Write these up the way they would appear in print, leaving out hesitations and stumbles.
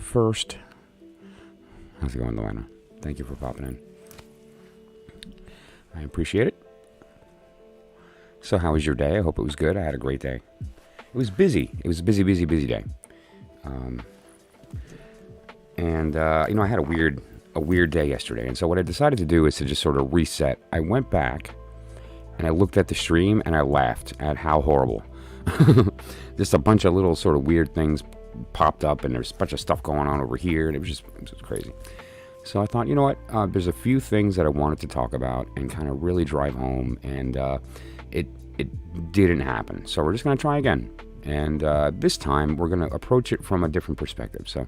first. How's it going, Luana? Thank you for popping in. I appreciate it. So how was your day? I hope it was good. I had a great day. It was busy. It was a busy day. I had a weird day yesterday. And so what I decided to do is to just sort of reset. I went back and I looked at the stream and I laughed at how horrible. Just a bunch of little sort of weird things popped up, and there's a bunch of stuff going on over here, and it was just crazy. So I thought, you know what? There's a few things that I wanted to talk about and kind of really drive home, and it didn't happen. So we're just going to try again. And this time we're going to approach it from a different perspective. So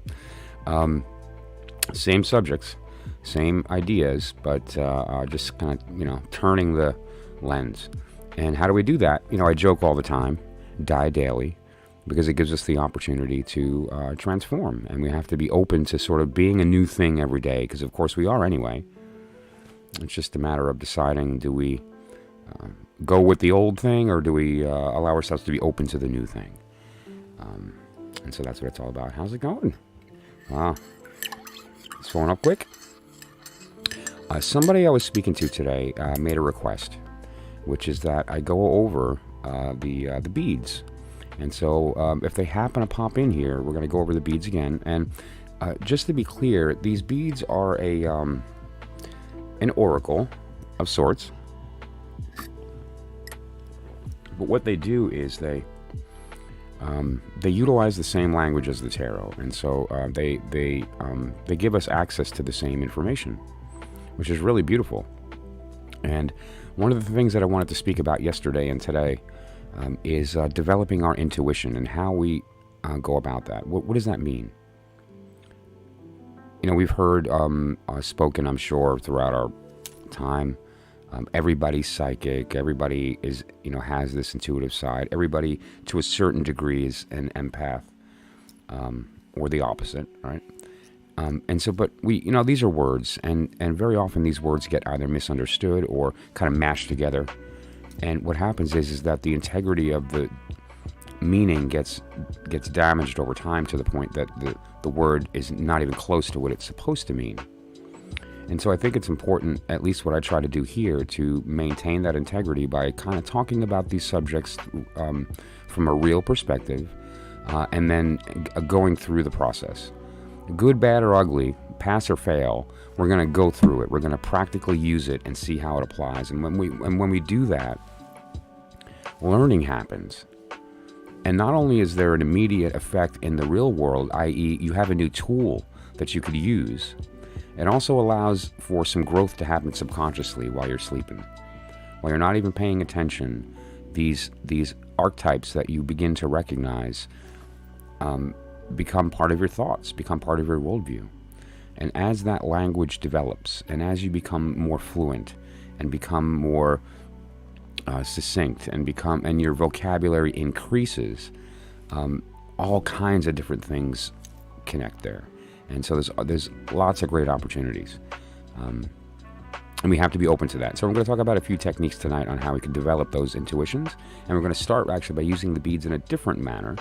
same subjects, same ideas, but just kind of, turning the lens. And how do we do that? I joke all the time, die daily, because it gives us the opportunity to transform. And we have to be open to sort of being a new thing every day, because of course we are anyway. It's just a matter of deciding, do we go with the old thing, or do we allow ourselves to be open to the new thing? And so that's what it's all about. How's it going? Wow. It's filling up quick. Somebody I was speaking to today made a request, which is that I go over the beads. And so if they happen to pop in here, we're going to go over the beads again. And just to be clear, these beads are an oracle of sorts. But what they do is they utilize the same language as the tarot, and so they give us access to the same information, which is really beautiful. And one of the things that I wanted to speak about yesterday and today is developing our intuition and how we go about that. What does that mean? We've heard spoken, I'm sure, throughout our time. Everybody's psychic. Everybody is, has this intuitive side. Everybody, to a certain degree, is an empath, or the opposite, right? And so, but we, these are words, and very often these words get either misunderstood or kind of mashed together. And what happens is that the integrity of the meaning gets damaged over time, to the point that the word is not even close to what it's supposed to mean. And so I think it's important, at least what I try to do here, to maintain that integrity by kind of talking about these subjects from a real perspective, and then going through the process. Good, bad, or ugly, pass or fail, we're going to go through it. We're going to practically use it and see how it applies. And when we do that, learning happens. And not only is there an immediate effect in the real world, i.e. you have a new tool that you could use, it also allows for some growth to happen subconsciously while you're sleeping. While you're not even paying attention, these archetypes that you begin to recognize become part of your thoughts, become part of your worldview. And as that language develops, and as you become more fluent and become more succinct and your vocabulary increases, all kinds of different things connect there. And so there's lots of great opportunities. And we have to be open to that. So we're going to talk about a few techniques tonight on how we can develop those intuitions. And we're going to start actually by using the beads in a different manner,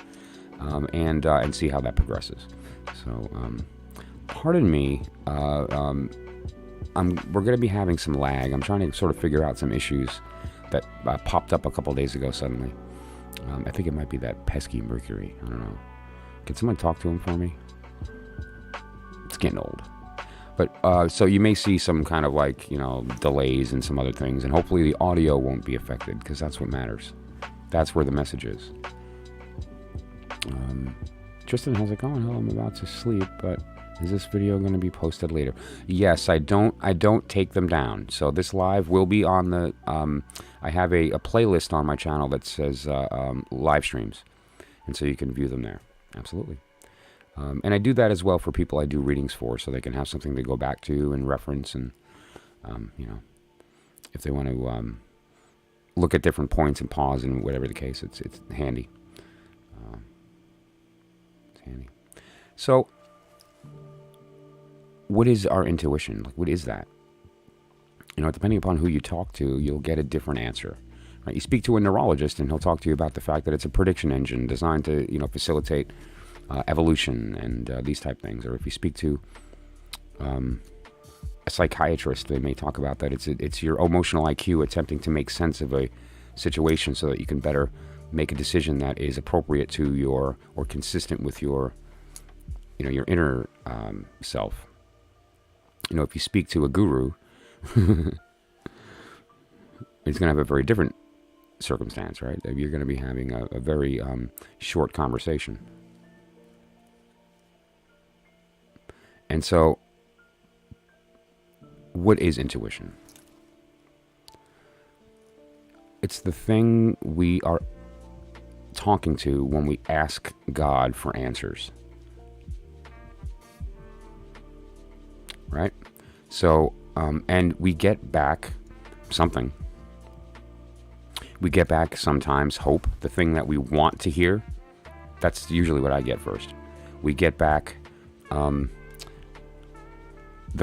and see how that progresses. So pardon me, we're going to be having some lag. I'm trying to sort of figure out some issues that popped up a couple days ago suddenly. I think it might be that pesky Mercury. I don't know. Can someone talk to him for me? It's getting old. But so you may see some kind of delays and some other things, and hopefully the audio won't be affected, because that's what matters. That's where the message is. Tristan, how's it going? I'm about to sleep, but is this video going to be posted later? Yes, I don't take them down. So this live will be on the I have a playlist on my channel that says live streams, and so you can view them there. Absolutely. And I do that as well for people I do readings for, so they can have something to go back to and reference, and if they want to look at different points and pause and whatever the case, it's handy. It's handy. So, what is our intuition? What is that? Depending upon who you talk to, you'll get a different answer. Right? You speak to a neurologist, and he'll talk to you about the fact that it's a prediction engine designed to, facilitate evolution and these type things. Or if you speak to a psychiatrist, they may talk about that. It's your emotional IQ attempting to make sense of a situation so that you can better make a decision that is appropriate to your, or consistent with your, your inner self. If you speak to a guru, it's going to have a very different circumstance, right? You're going to be having a very short conversation. And so, what is intuition? It's the thing we are talking to when we ask God for answers. Right? So, and we get back something. We get back sometimes hope, the thing that we want to hear. That's usually what I get first. We get back the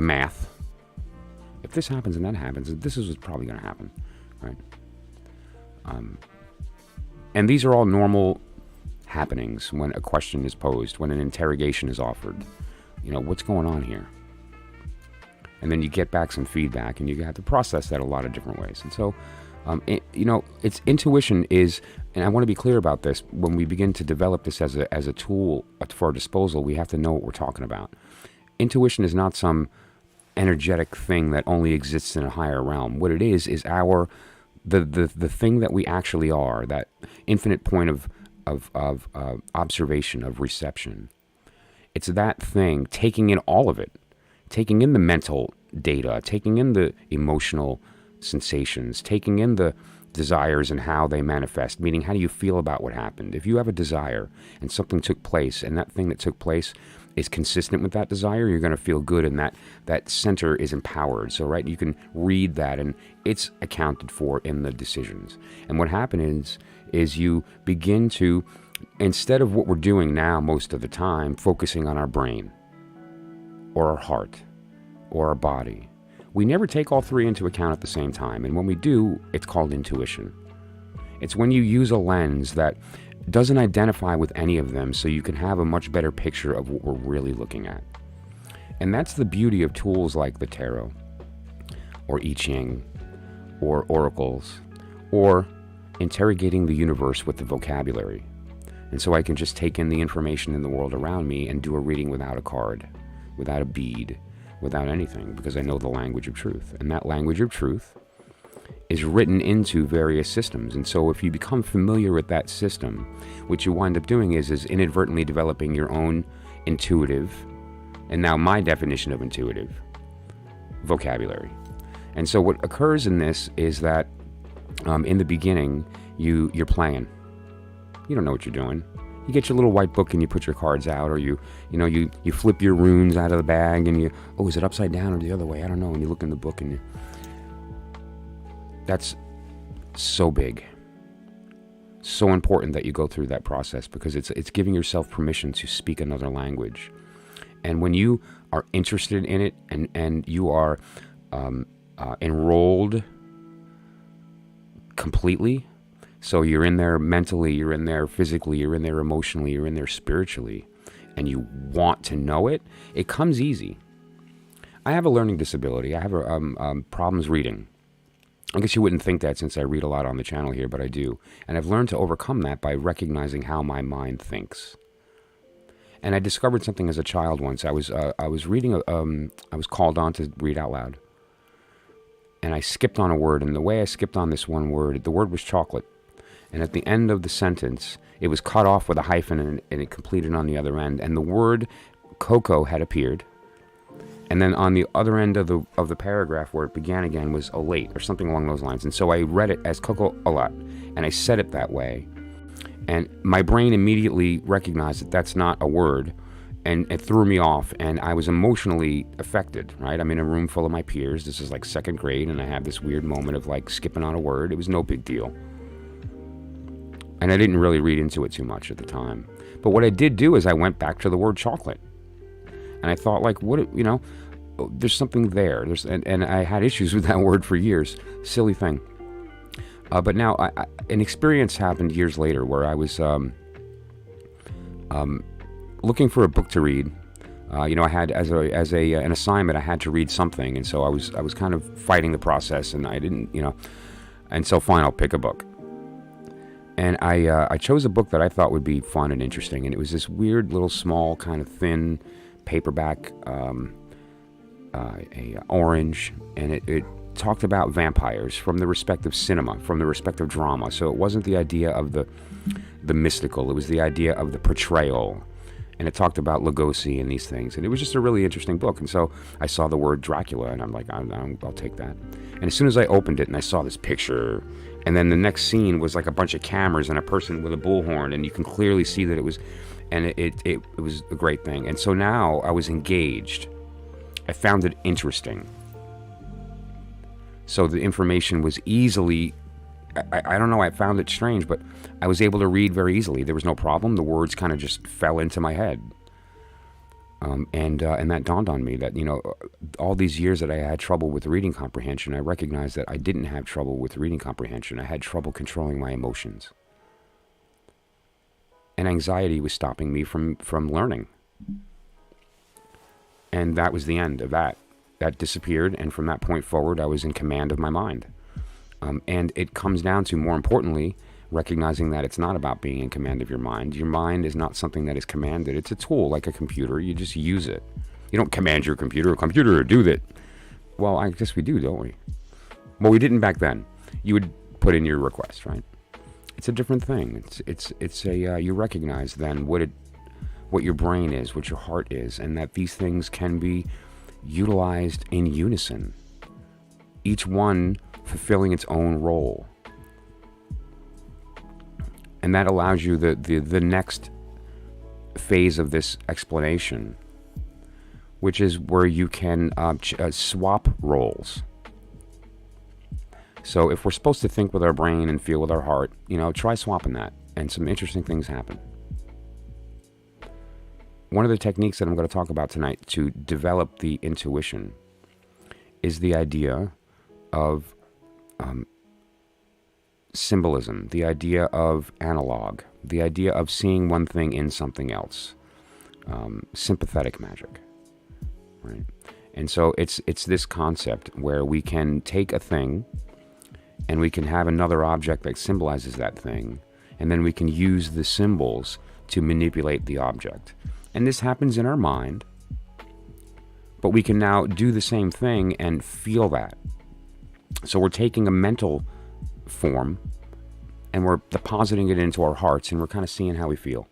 math. If this happens and that happens, this is what's probably going to happen, right? And these are all normal happenings when a question is posed, when an interrogation is offered. What's going on here? And then you get back some feedback, and you have to process that a lot of different ways. And so, it's intuition is, and I want to be clear about this, when we begin to develop this as a tool for our disposal, we have to know what we're talking about. Intuition is not some energetic thing that only exists in a higher realm. What it is our the thing that we actually are, that infinite point of observation, of reception. It's that thing, taking in all of it, taking in the mental data, taking in the emotional sensations, taking in the desires and how they manifest, meaning how do you feel about what happened? If you have a desire and something took place, and that thing that took place is consistent with that desire, you're going to feel good, and that center is empowered. So, right, you can read that, and it's accounted for in the decisions. And what happens is you begin to, instead of what we're doing now most of the time, focusing on our brain, or our heart, or our body, we never take all three into account at the same time. And when we do, it's called intuition. It's when you use a lens that doesn't identify with any of them, so you can have a much better picture of what we're really looking at. And that's the beauty of tools like the tarot, or I Ching, or oracles, or interrogating the universe with the vocabulary. And so I can just take in the information in the world around me and do a reading without a card, without a bead, without anything, because I know the language of truth. And that language of truth is written into various systems. And so if you become familiar with that system, what you wind up doing is inadvertently developing your own intuitive, and now my definition of intuitive, vocabulary. And so what occurs in this is that in the beginning, you're playing. You don't know what you're doing. You get your little white book and you put your cards out, or you flip your runes out of the bag, and is it upside down or the other way? I don't know. And you look in the book, and that's so big, so important that you go through that process, because it's giving yourself permission to speak another language. And when you are interested in it, and you are enrolled completely, so you're in there mentally, you're in there physically, you're in there emotionally, you're in there spiritually, and you want to know it, it comes easy. I have a learning disability. I have problems reading. I guess you wouldn't think that since I read a lot on the channel here, but I do. And I've learned to overcome that by recognizing how my mind thinks. And I discovered something as a child once. I was reading, I was called on to read out loud. And I skipped on a word, and the way I skipped on this one word, the word was chocolate. And at the end of the sentence, it was cut off with a hyphen, and it completed on the other end. And the word cocoa had appeared. And then on the other end of the paragraph where it began again was elate, or something along those lines. And so I read it as cocoa-a-lot, and I said it that way. And my brain immediately recognized that that's not a word, and it threw me off, and I was emotionally affected, right? I'm in a room full of my peers. This is like second grade, and I have this weird moment of like skipping on a word. It was no big deal. And I didn't really read into it too much at the time. But what I did do is I went back to the word chocolate. And I thought, like, there's something there. And I had issues with that word for years. Silly thing. But now, an experience happened years later where I was looking for a book to read. You know, I had an assignment, I had to read something, and so I was kind of fighting the process, and I didn't, you know, and so fine, I'll pick a book. And I chose a book that I thought would be fun and interesting, and it was this weird little small kind of thin paperback, orange, and it talked about vampires from the respect of cinema, from the respect of drama. So it wasn't the idea of the mystical, it was the idea of the portrayal. And it talked about Lugosi and these things. And it was just a really interesting book. And so I saw the word Dracula, and I'm like, I'll take that. And as soon as I opened it and I saw this picture, and then the next scene was like a bunch of cameras and a person with a bullhorn, and you can clearly see that it was, and it was a great thing. And so now I was engaged. I found it interesting. So the information was easily, I don't know, I found it strange, but I was able to read very easily. There was no problem. The words kind of just fell into my head. And that dawned on me that, you know, all these years that I had trouble with reading comprehension, I recognized that I didn't have trouble with reading comprehension. I had trouble controlling my emotions. And anxiety was stopping me from learning. And that was the end of that. That disappeared, and from that point forward, I was in command of my mind. And it comes down to, more importantly, recognizing that it's not about being in command of your mind. Your mind is not something that is commanded. It's a tool, like a computer. You just use it. You don't command your computer. Computer, do that. Well, I guess we do, don't we? Well, we didn't back then. You would put in your request, right? It's a different thing. It's a you recognize then what your brain is, what your heart is, and that these things can be utilized in unison, each one fulfilling its own role. And that allows you the next phase of this explanation, which is where you can swap roles. So if we're supposed to think with our brain and feel with our heart, you know, try swapping that, and some interesting things happen. One of the techniques that I'm going to talk about tonight to develop the intuition is the idea of symbolism, the idea of analog, the idea of seeing one thing in something else, sympathetic magic, right? And so it's this concept where we can take a thing and we can have another object that symbolizes that thing, and then we can use the symbols to manipulate the object. And this happens in our mind, but we can now do the same thing and feel that. So we're taking a mental form and we're depositing it into our hearts, and we're kind of seeing how we feel.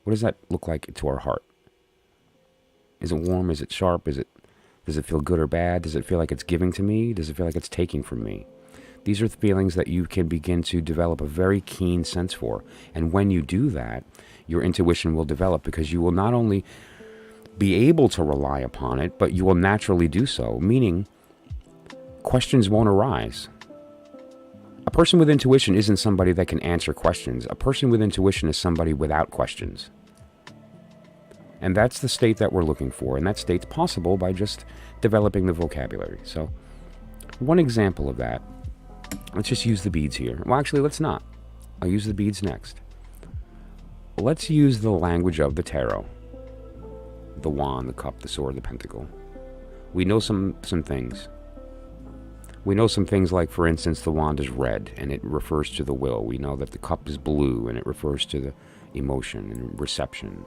What does that look like to our heart? Is it warm? Is it sharp? Does it feel good or bad? Does it feel like it's giving to me? Does it feel like it's taking from me? These are the feelings that you can begin to develop a very keen sense for. And when you do that, your intuition will develop, because you will not only be able to rely upon it, but you will naturally do so, meaning questions won't arise. A person with intuition isn't somebody that can answer questions. A person with intuition is somebody without questions. And that's the state that we're looking for, and that state's possible by just developing the vocabulary. So, one example of that, let's just use the beads here. Well, actually, let's not. I'll use the beads next. Let's use the language of the tarot. The wand, the cup, the sword, the pentacle. We know some things. We know some things like, for instance, the wand is red, and it refers to the will. We know that the cup is blue, and it refers to the emotion and reception,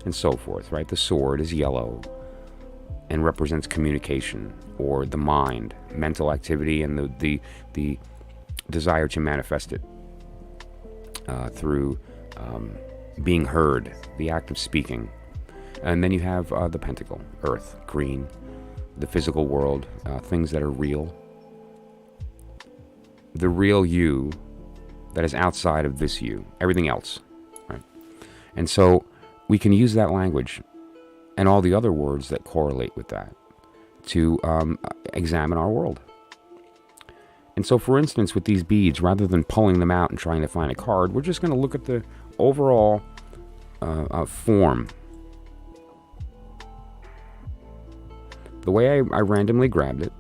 and so forth, right? The sword is yellow and represents communication, or the mind, mental activity, and the desire to manifest it through being heard, the act of speaking. And then you have the pentacle, earth, green, the physical world, things that are real. The real you that is outside of this you, everything else, right? And so we can use that language and all the other words that correlate with that to examine our world. And so, for instance, with these beads, rather than pulling them out and trying to find a card, we're just going to look at the overall form. The way I randomly grabbed it,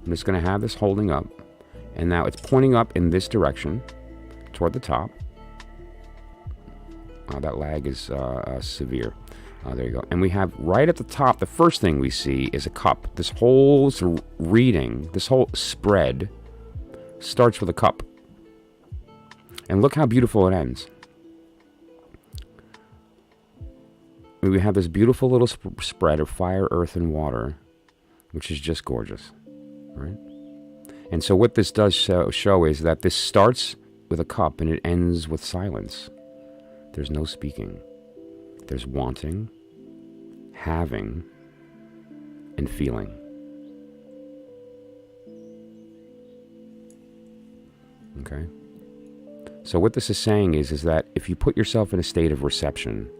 I'm just going to have this holding up, and now it's pointing up in this direction toward the top. That lag is severe. There you go. And we have right at the top, the first thing we see is a cup. This whole reading, this whole spread starts with a cup. And look how beautiful it ends. We have this beautiful little spread of fire, earth, and water, which is just gorgeous, right? And so what this does show is that this starts with a cup and it ends with silence. There's no speaking. There's wanting, having, and feeling. Okay? So what this is saying is that if you put yourself in a state of reception,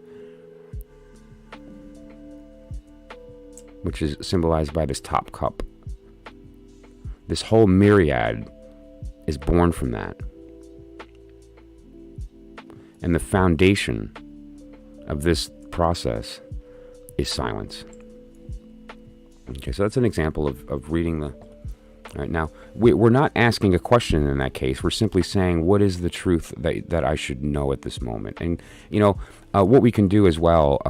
which is symbolized by this top cup, this whole myriad is born from that. And the foundation of this process is silence. Okay, so that's an example of reading the... All right, now, we're not asking a question in that case. We're simply saying, what is the truth that I should know at this moment? And, what we can do as well,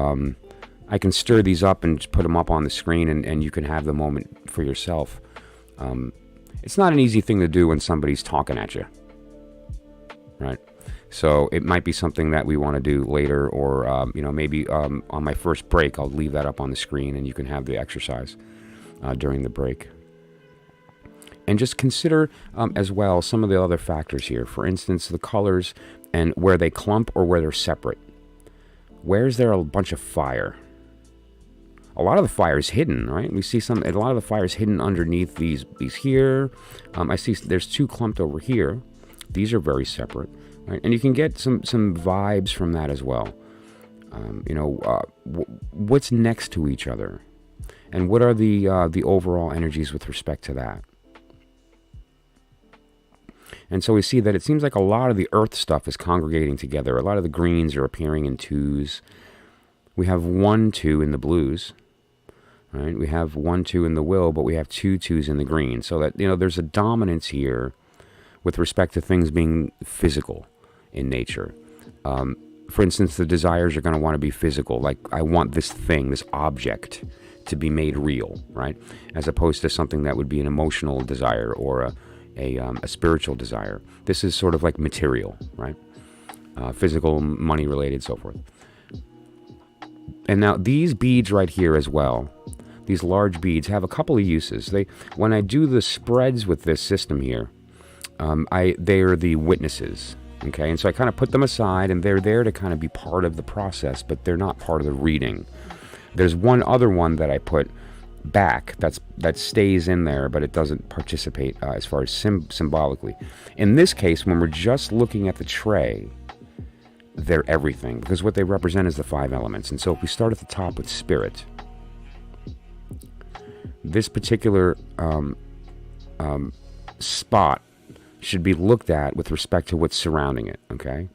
I can stir these up and just put them up on the screen, and you can have the moment for yourself. It's not an easy thing to do when somebody's talking at you, right? So it might be something that we want to do later, or maybe on my first break, I'll leave that up on the screen, and you can have the exercise during the break. And just consider as well some of the other factors here. For instance, the colors and where they clump or where they're separate. Where's there a bunch of fire? A lot of the fire is hidden, right? We see a lot of the fire is hidden underneath these here. I see there's two clumped over here. These are very separate, right? And you can get some vibes from that as well. What's next to each other, and what are the overall energies with respect to that? And so we see that it seems like a lot of the earth stuff is congregating together. A lot of the greens are appearing in twos. We have 1, 2 in the blues. Right? We have 1, 2 in the will, but we have 2 2s in the green. So that, there's a dominance here with respect to things being physical in nature. For instance, the desires are going to want to be physical. Like, I want this thing, this object, to be made real, right? As opposed to something that would be an emotional desire or a spiritual desire. This is sort of like material, right? Physical, money related, so forth. And now these beads right here as well, these large beads have a couple of uses. When I do the spreads with this system here, they are the witnesses. Okay, and so I kind of put them aside, and they're there to kind of be part of the process, but they're not part of the reading. There's one other one that I put back that stays in there, but it doesn't participate as far as symbolically. In this case, when we're just looking at the tray, they're everything, because what they represent is the 5 elements. And so if we start at the top with spirit, this particular spot should be looked at with respect to what's surrounding it, okay?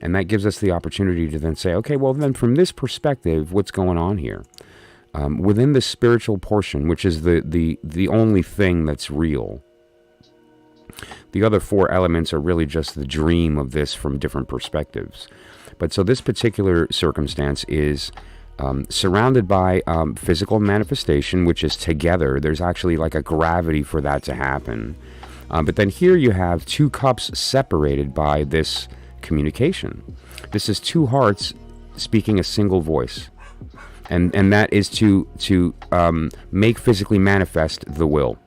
And that gives us the opportunity to then say, okay, well then from this perspective, what's going on here? Within the spiritual portion, which is the only thing that's real, the other 4 elements are really just the dream of this from different perspectives. But so this particular circumstance is surrounded by physical manifestation, which is together. There's actually like a gravity for that to happen. But then here you have 2 cups separated by this communication. This is 2 hearts speaking a single voice. And that is to make physically manifest the will.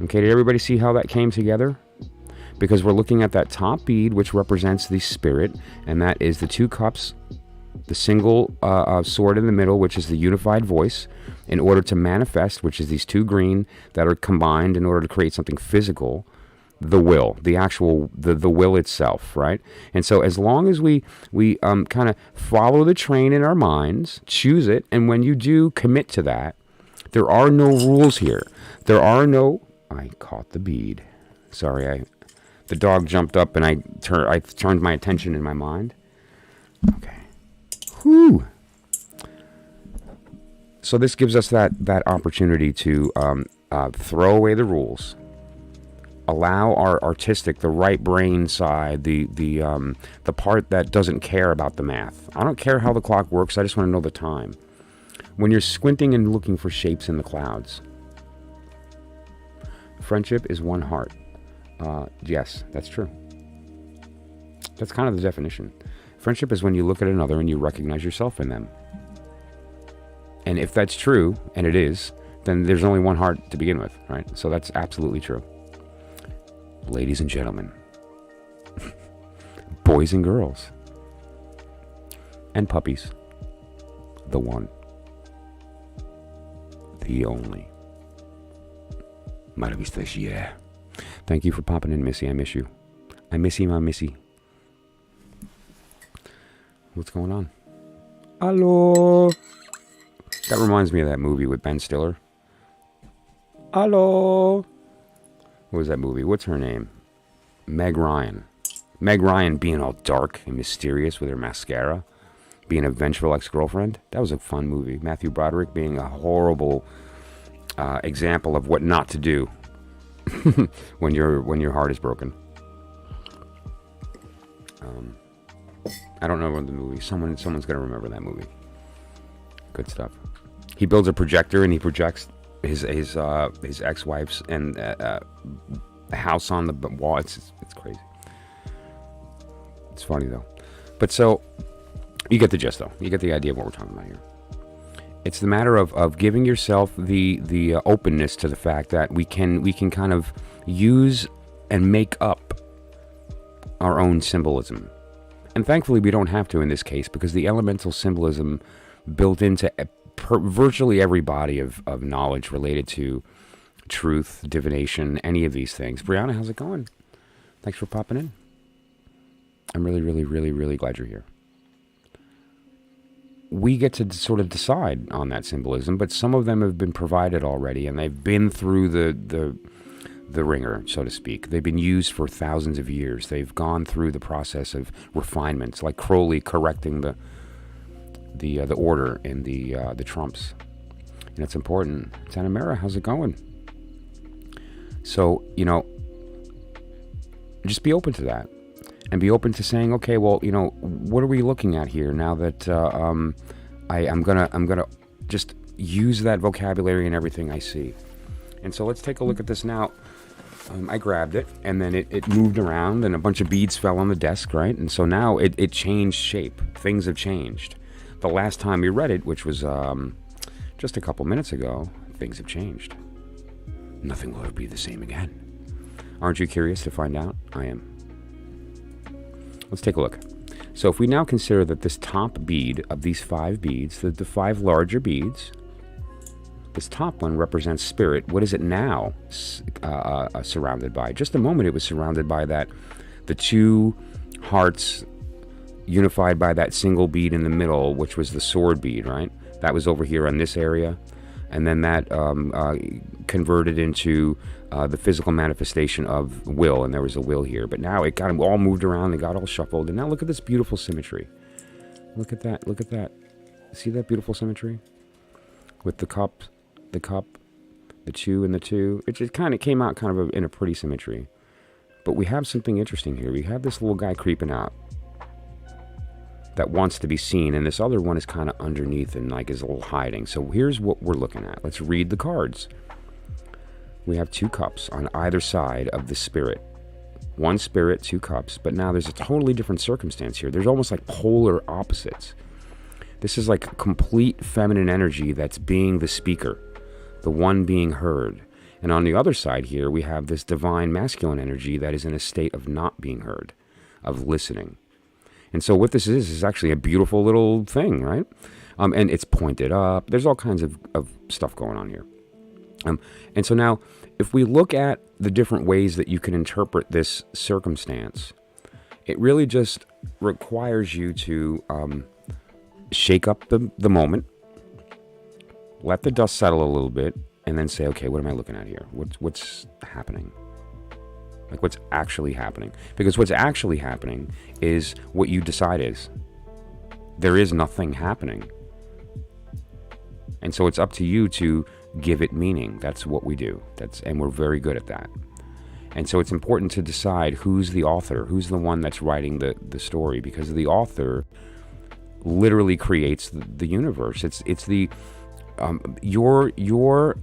Okay, did everybody see how that came together? Because we're looking at that top bead, which represents the spirit, and that is the 2 cups, the single sword in the middle, which is the unified voice, in order to manifest, which is these 2 green that are combined in order to create something physical, the will, the actual, the will itself, right? And so as long as we kind of follow the train in our minds, choose it, and when you do commit to that, there are no rules here. There are no... I caught the bead. Sorry, the dog jumped up and I turned my attention in my mind. Okay. Whew. So this gives us that opportunity to throw away the rules allow our artistic, the right brain side, the part that doesn't care about the math. I don't care how the clock works. I just want to know the time. When you're squinting and looking for shapes in the clouds, friendship is one heart. Yes, that's true. That's kind of the definition. Friendship is when you look at another and you recognize yourself in them. And if that's true, and it is, then there's only one heart to begin with, right? So that's absolutely true. Ladies and gentlemen, boys and girls, and puppies, the one, the only. Milo Vistas, yeah. Thank you for popping in, Missy. I miss you. I miss you, my Missy. What's going on? Hello. That reminds me of that movie with Ben Stiller. Hello. What was that movie? What's her name? Meg Ryan. Meg Ryan being all dark and mysterious with her mascara. Being a vengeful ex-girlfriend. That was a fun movie. Matthew Broderick being a horrible example of what not to do when your heart is broken. I don't know the movie. Someone's gonna remember that movie. Good stuff. He builds a projector and he projects his ex-wife's and the house on the wall. It's crazy. It's funny though. But so you get the gist though. You get the idea of what we're talking about here. It's the matter of giving yourself the openness to the fact that we can kind of use and make up our own symbolism. And thankfully we don't have to in this case, because the elemental symbolism built into virtually every body of knowledge related to truth, divination, any of these things. Brianna, how's it going? Thanks for popping in. I'm really, really, really, really glad you're here. We get to sort of decide on that symbolism, but some of them have been provided already, and they've been through the ringer, so to speak. They've been used for thousands of years. They've gone through the process of refinements, like Crowley correcting the order in the trumps. And it's important. Santa Mara, how's it going? So, just be open to that. And be open to saying, okay, well, what are we looking at here now that I'm gonna just use that vocabulary in everything I see. And so let's take a look at this now. I grabbed it, and then it moved around, and a bunch of beads fell on the desk, right? And so now it changed shape. Things have changed. The last time we read it, which was just a couple minutes ago, things have changed. Nothing will ever be the same again. Aren't you curious to find out? I am. Let's take a look. So if we now consider that this top bead of these 5 beads, the 5 larger beads, this top one represents spirit. What is it now surrounded by? Just a moment it was surrounded by the 2 hearts unified by that single bead in the middle, which was the sword bead, right? That was over here on this area. And then that converted into the physical manifestation of will, and there was a will here. But now it got all moved around, it got all shuffled, and now look at this beautiful symmetry. Look at that, look at that. See that beautiful symmetry? With the cup, the 2 and the 2. It just kind of came out kind of in a pretty symmetry. But we have something interesting here. We have this little guy creeping out that wants to be seen, and this other one is kind of underneath and like is a little hiding. So here's what we're looking at. Let's read the cards. We have 2 cups on either side of the spirit. 1 spirit, 2 cups, but now there's a totally different circumstance here. There's almost like polar opposites. This is like complete feminine energy that's being the speaker, the one being heard. And on the other side here, we have this divine masculine energy that is in a state of not being heard, of listening. And so what this is actually a beautiful little thing, right? And it's pointed up. There's all kinds of stuff going on here. And so now, if we look at the different ways that you can interpret this circumstance, it really just requires you to shake up the moment, let the dust settle a little bit, and then say, okay, what am I looking at here? What's happening? Like, what's actually happening? Because what's actually happening is what you decide is. There is nothing happening. And so it's up to you to give it meaning. That's what we do. And we're very good at that. And so it's important to decide who's the author, who's the one that's writing the story, because the author literally creates the universe. It's the your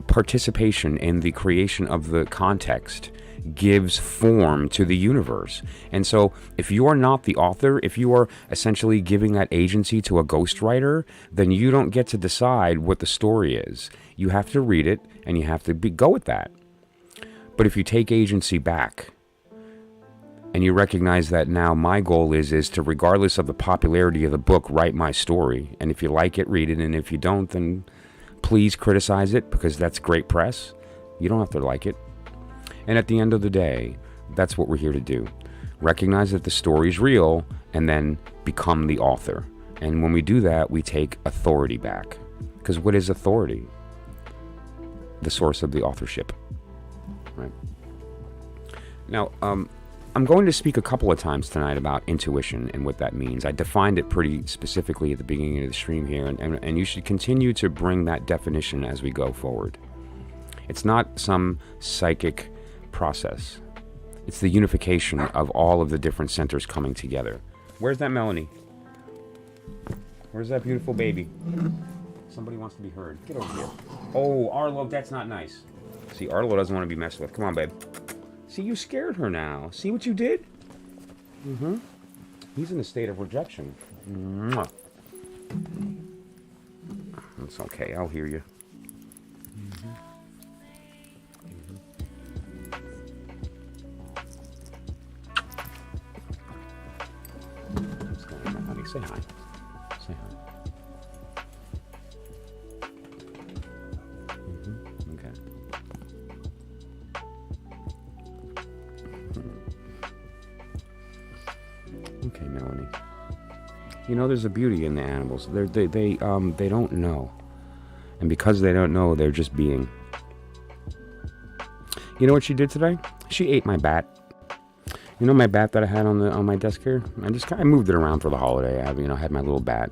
participation in the creation of the context gives form to the universe. And so if you are not the author, if you are essentially giving that agency to a ghostwriter, then you don't get to decide what the story is. You have to read it and you have to go with that. But if you take agency back and you recognize that now my goal is to, regardless of the popularity of the book, write my story. And if you like it, read it. And if you don't, then please criticize it, because that's great press. You don't have to like it. And at the end of the day, that's what we're here to do. Recognize that the story's real and then become the author. And when we do that, we take authority back. Because what is authority? The source of the authorship. Right. Now, I'm going to speak a couple of times tonight about intuition and what that means. I defined it pretty specifically at the beginning of the stream here, and you should continue to bring that definition as we go forward. It's not some psychic process. It's the unification of all of the different centers coming together. Where's that Melanie? Where's that beautiful baby? Somebody wants to be heard. Get over here. Oh, Arlo, that's not nice. See, Arlo doesn't want to be messed with. Come on, babe. See, you scared her now. See what you did? He's in a state of rejection. Mwah. It's okay. I'll hear you. What's going on, honey? Say hi. Say hi. Okay. Okay, Melanie. You know, there's a beauty in the animals. They don't know, and because they don't know, they're just being. You know what she did today? She ate my bat. You know my bat that I had on my desk here? I moved it around for the holiday. I had my little bat,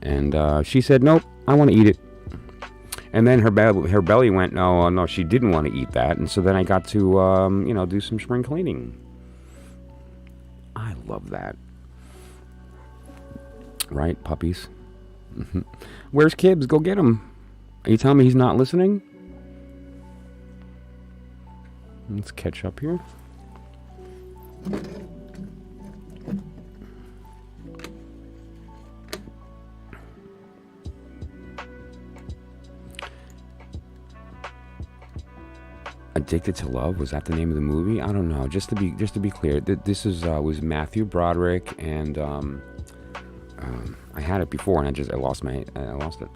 and she said, "Nope, I want to eat it." And then her belly went, no, she didn't want to eat that. And so then I got to, do some spring cleaning. I love that. Right, puppies? Where's Kibbs? Go get him. Are you telling me he's not listening? Let's catch up here. Addicted to Love, was that the name of the movie? I don't know. Just to be clear, this was Matthew Broderick, and I had it before, and I lost it.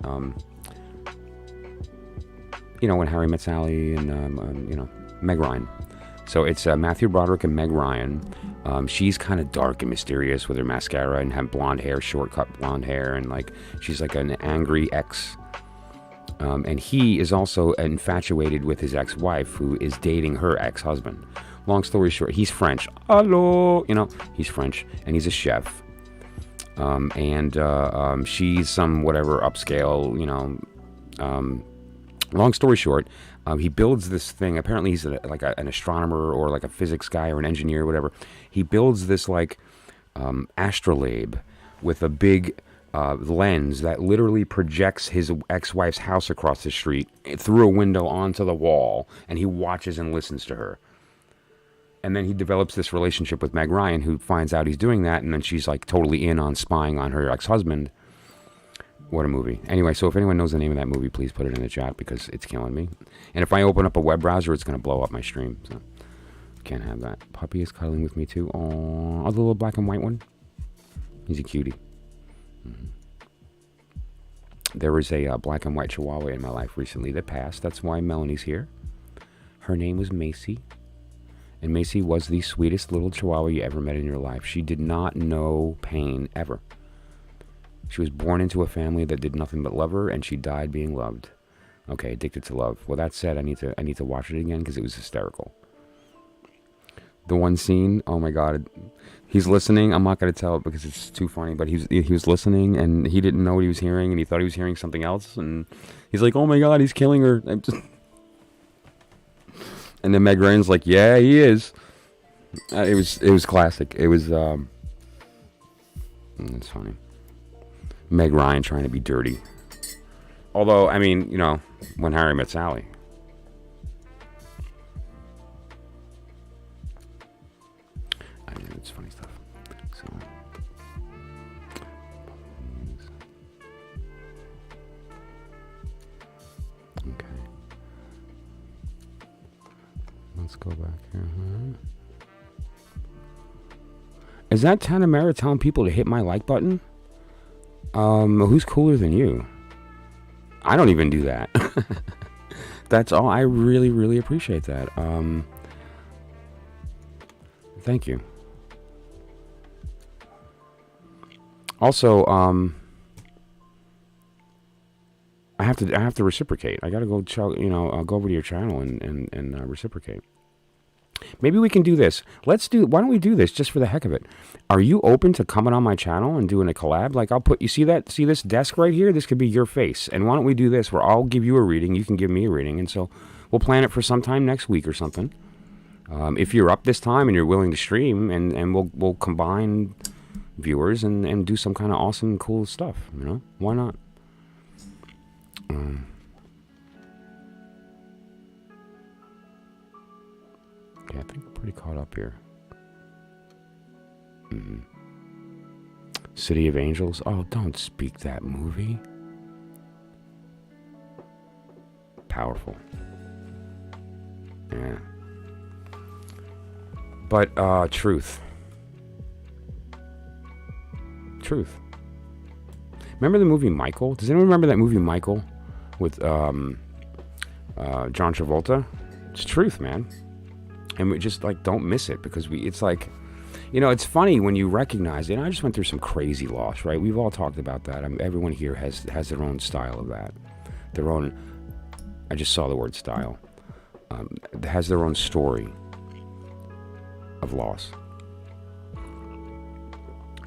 When Harry Met Sally, and Meg Ryan. So it's Matthew Broderick and Meg Ryan. She's kind of dark and mysterious with her mascara and have blonde hair, short-cut blonde hair, and she's like an angry ex. And he is also infatuated with his ex-wife, who is dating her ex-husband. Long story short, he's French. Hello, he's French, and he's a chef. And she's some whatever upscale, long story short, he builds this thing. Apparently he's an astronomer or like a physics guy or an engineer or whatever. He builds this astrolabe with a big lens that literally projects his ex-wife's house across the street through a window onto the wall, and he watches and listens to her. And then he develops this relationship with Meg Ryan, who finds out he's doing that, and then she's totally in on spying on her ex-husband. What a movie. Anyway, so if anyone knows the name of that movie, please put it in the chat, because it's killing me. And if I open up a web browser, it's going to blow up my stream. So can't have that. Puppy is cuddling with me too. Aww, the little black and white one. He's a cutie. There was a black and white Chihuahua in my life recently that passed. That's why Melanie's here. Her name was Macy. And Macy was the sweetest little Chihuahua you ever met in your life. She did not know pain ever. She was born into a family that did nothing but love her, and she died being loved. Okay, Addicted to Love. Well, that said, I need to watch it again because it was hysterical. The one scene, oh my God, he's listening. I'm not going to tell it because it's too funny, but he was listening, and he didn't know what he was hearing, and he thought he was hearing something else, and he's like, oh my God, he's killing her. And then Meg Ryan's like, yeah, he is. It was classic. It was, it's funny. Meg Ryan trying to be dirty. Although, I mean, you know, When Harry Met Sally. I mean, it's funny stuff. So, okay. Let's go back here. Is that Tanamera telling people to hit my like button? Who's cooler than you? I don't even do that. That's all. I really, really appreciate that. Thank you. Also, I have to reciprocate. I gotta go, go over to your channel and reciprocate. Maybe we can do this. Why don't we do this just for the heck of it? Are you open to coming on my channel and doing a collab? Like, see this desk right here? This could be your face. And why don't we do this where I'll give you a reading, you can give me a reading, and so we'll plan it for sometime next week or something. If you're up this time and you're willing to stream, and we'll combine viewers and do some kind of awesome, cool stuff, you know? Why not? Okay, I think I'm pretty caught up here. City of Angels. Oh, don't speak that movie. Powerful. Yeah. But, truth. Truth. Remember the movie Michael? Does anyone remember that movie Michael with John Travolta? It's truth, man. And we just, like, don't miss it, because it's like, you know, it's funny when you recognize it. I just went through some crazy loss, right? We've all talked about that. I mean, everyone here has their own style of that. Their own, I just saw the word style. Has their own story of loss.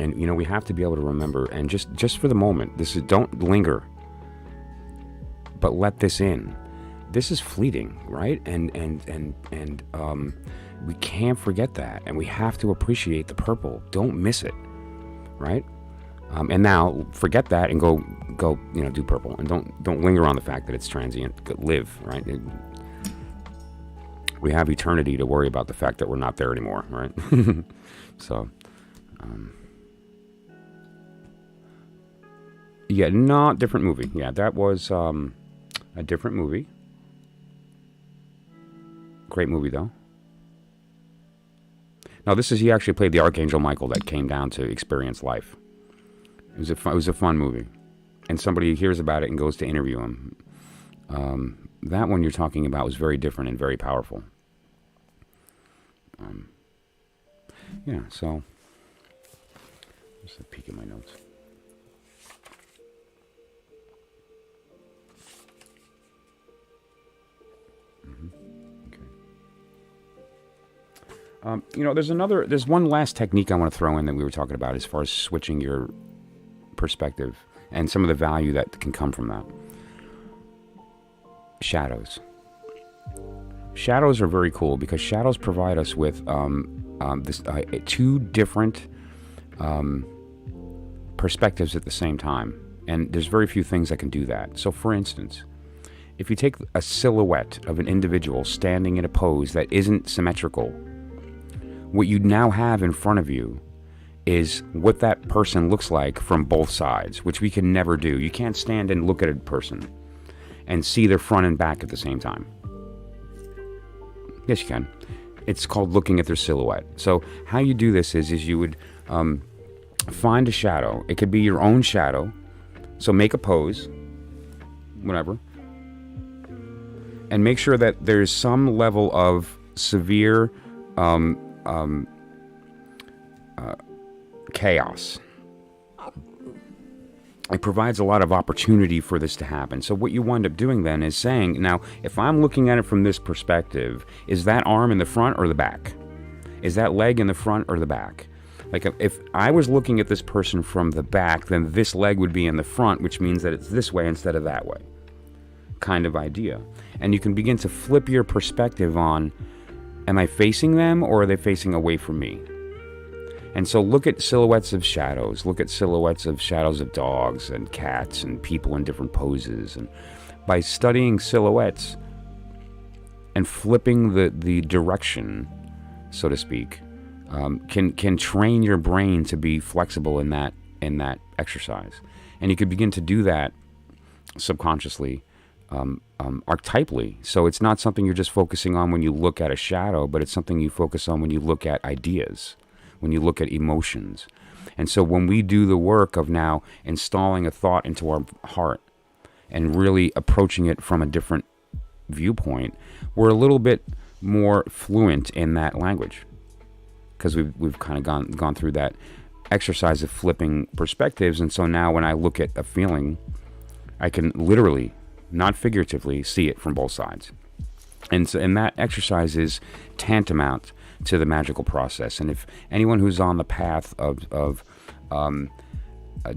And, you know, we have to be able to remember, and just for the moment, don't linger, but let this in. This is fleeting, right? And we can't forget that, and we have to appreciate the purple. Don't miss it, right? And now forget that and go, you know, do purple, and don't linger on the fact that it's transient. Live, right? We have eternity to worry about the fact that we're not there anymore, right? So, yeah, not different movie. Yeah, that was a different movie. Great movie, though. Now, he actually played the Archangel Michael that came down to experience life. It was a fun movie. And somebody hears about it and goes to interview him. That one you're talking about was very different and very powerful. Yeah, so, just a peek at my notes. You know, there's one last technique I want to throw in that we were talking about as far as switching your perspective and some of the value that can come from that. Shadows. Shadows are very cool because shadows provide us with two different perspectives at the same time. And there's very few things that can do that. So, for instance, if you take a silhouette of an individual standing in a pose that isn't symmetrical, what you now have in front of you is what that person looks like from both sides, which we can never do. You can't stand and look at a person and see their front and back at the same time. Yes, you can. It's called looking at their silhouette. So how you do this is you would find a shadow. It could be your own shadow. So make a pose, whatever, and make sure that there's some level of severe chaos. It provides a lot of opportunity for this to happen. So what you wind up doing then is saying, now, if I'm looking at it from this perspective, is that arm in the front or the back? Is that leg in the front or the back? Like, if I was looking at this person from the back, then this leg would be in the front, which means that it's this way instead of that way. kind of idea. And you can begin to flip your perspective on, am I facing them or are they facing away from me? And so look at silhouettes of shadows. Look at silhouettes of shadows of dogs and cats and people in different poses. And by studying silhouettes and flipping the direction, so to speak, can train your brain to be flexible in that exercise. And you can begin to do that subconsciously, archetypally. So it's not something you're just focusing on when you look at a shadow, but it's something you focus on when you look at ideas, when you look at emotions. And so when we do the work of now installing a thought into our heart and really approaching it from a different viewpoint, we're a little bit more fluent in that language, because we've kind of gone through that exercise of flipping perspectives. And so now when I look at a feeling, I can literally, not figuratively, see it from both sides. And that exercise is tantamount to the magical process. And if anyone who's on the path of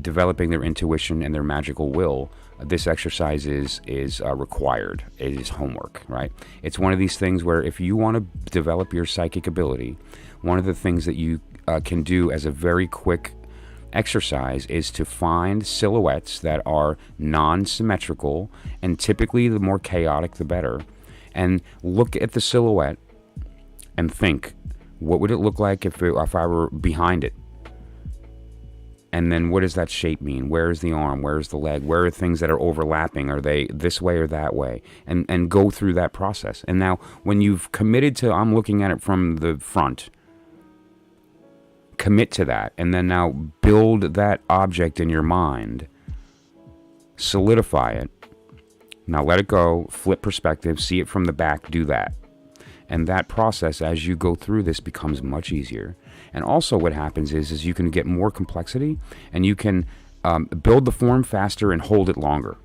developing their intuition and their magical will, this exercise is required. It is homework, right? It's one of these things where if you want to develop your psychic ability, one of the things that you can do as a very quick exercise is to find silhouettes that are non-symmetrical, and typically the more chaotic the better, and look at the silhouette and think, what would it look like if I were behind it? And then what does that shape mean? Where is the arm? Where is the leg? Where are things that are overlapping? Are they this way or that way? And go through that process. And now when you've committed to, I'm looking at it from the front, commit to that, and then now build that object in your mind, solidify it. Now let it go, flip perspective, see it from the back, do that. And that process, as you go through this, becomes much easier. And also what happens is you can get more complexity, and you can build the form faster and hold it longer.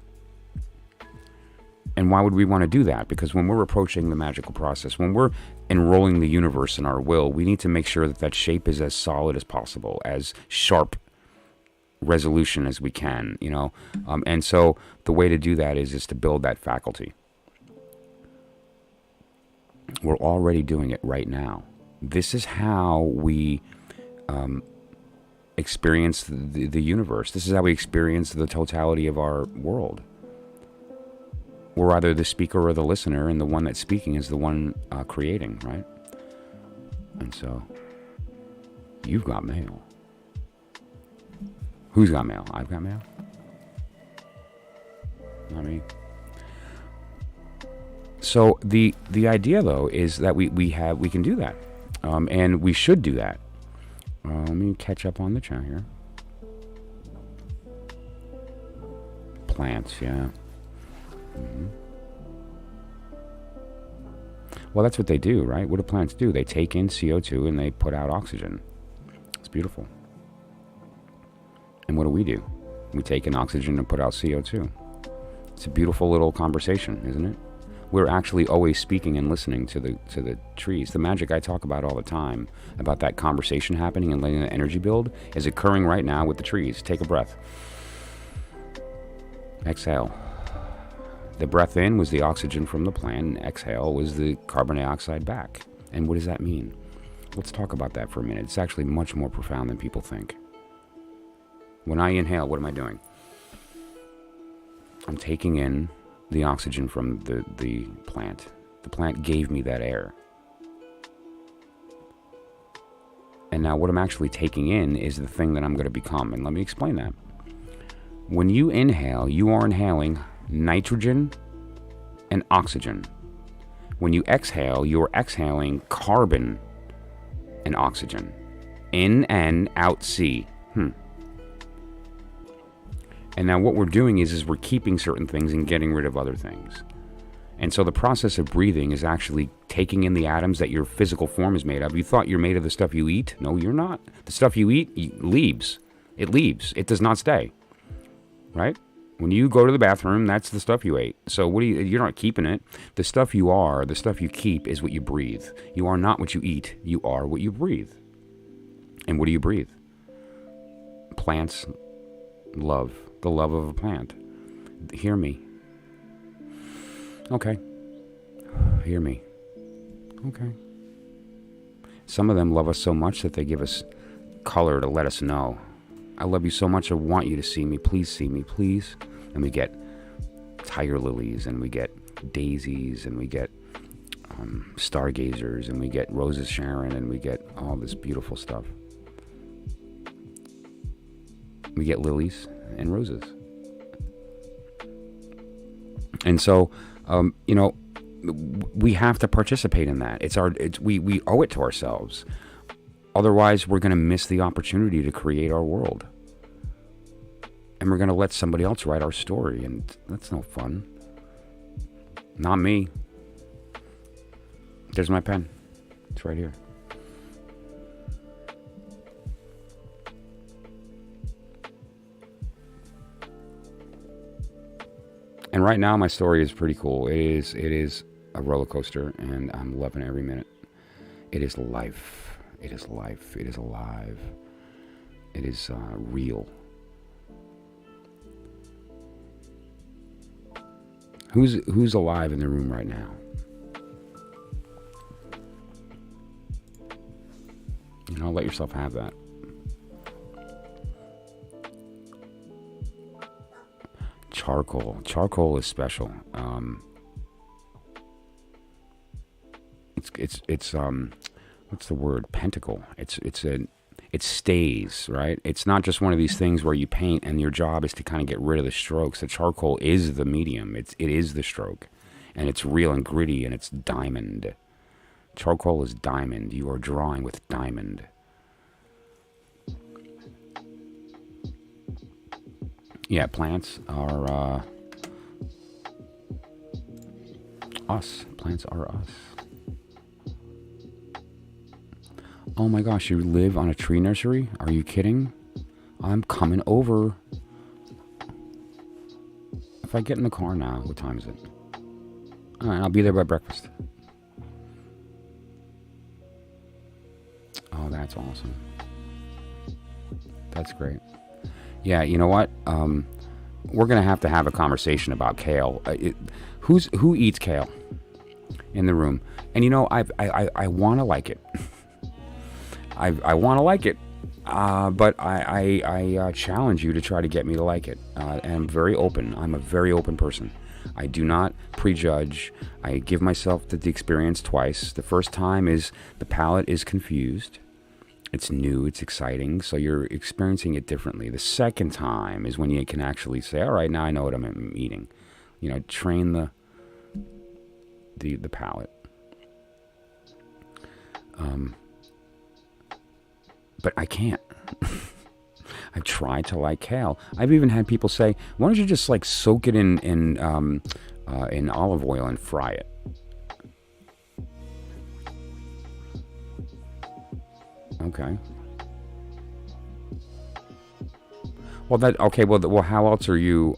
And why would we want to do that? Because when we're approaching the magical process, when we're enrolling the universe in our will, we need to make sure that shape is as solid as possible, as sharp resolution as we can, and so the way to do that is to build that faculty. We're already doing it right now. This is how we experience the universe. This is how we experience the totality of our world. We're either the speaker or the listener, and the one that's speaking is the one creating, right? And so, you've got mail. Who's got mail? I've got mail? Not me. So the idea, though, is that we can do that, and we should do that. Let me catch up on the chat here. Plants, yeah. Mm-hmm. Well, that's what they do, right? What do plants do? They take in CO2 and they put out oxygen. It's beautiful. And what do? We take in oxygen and put out CO2. It's a beautiful little conversation, isn't it? We're actually always speaking and listening to the trees. The magic I talk about all the time, about that conversation happening and letting the energy build, is occurring right now with the trees. Take a breath. Exhale. The breath in was the oxygen from the plant, and exhale was the carbon dioxide back. And what does that mean? Let's talk about that for a minute. It's actually much more profound than people think. When I inhale, what am I doing? I'm taking in the oxygen from the plant. The plant gave me that air. And now what I'm actually taking in is the thing that I'm going to become. And let me explain that. When you inhale, you are inhaling nitrogen and oxygen. When you exhale, you're exhaling carbon and oxygen. In N, out C. And now what we're doing is we're keeping certain things and getting rid of other things. And so the process of breathing is actually taking in the atoms that your physical form is made of. You thought you're made of the stuff you eat? No, you're not. The stuff you eat leaves. It leaves. It does not stay. Right? When you go to the bathroom, that's the stuff you ate. So you're not keeping it. The stuff you are, the stuff you keep is what you breathe. You are not what you eat. You are what you breathe. And what do you breathe? Plants love. The love of a plant. Hear me. Okay. Hear me. Okay. Some of them love us so much that they give us color to let us know. I love you so much, I want you to see me. Please see me, please. And we get tiger lilies, and we get daisies, and we get stargazers, and we get roses Sharon, and we get all this beautiful stuff. We get lilies and roses. And so, we have to participate in that. We owe it to ourselves. Otherwise, we're going to miss the opportunity to create our world. And we're going to let somebody else write our story, and that's no fun. Not me. There's my pen. It's right here. And right now, my story is pretty cool. It is a roller coaster, and I'm loving every minute. It is life. It is life. It is alive. It is real. Who's alive in the room right now? Let yourself have that. Charcoal. Charcoal is special. It's what's the word? Pentacle. It stays, right? It's not just one of these things where you paint and your job is to kind of get rid of the strokes. The charcoal is the medium. It is the stroke, and it's real and gritty, and it's diamond. Charcoal is diamond. You are drawing with diamond. Yeah, plants are us. Plants are us. Oh my gosh, you live on a tree nursery? Are you kidding? I'm coming over. If I get in the car now, what time is it? Alright, I'll be there by breakfast. Oh, that's awesome. That's great. Yeah, you know what? We're going to have a conversation about kale. Who eats kale in the room? And I want to like it. I want to like it, but I challenge you to try to get me to like it. And I'm very open. I'm a very open person. I do not prejudge. I give myself the experience twice. The first time is the palate is confused. It's new, it's exciting, so you're experiencing it differently. The second time is when you can actually say, all right, now I know what I'm eating. Train the palate. But I can't. I've tried to like kale. I've even had people say, why don't you just soak it in olive oil and fry it? Okay. Well, how else are you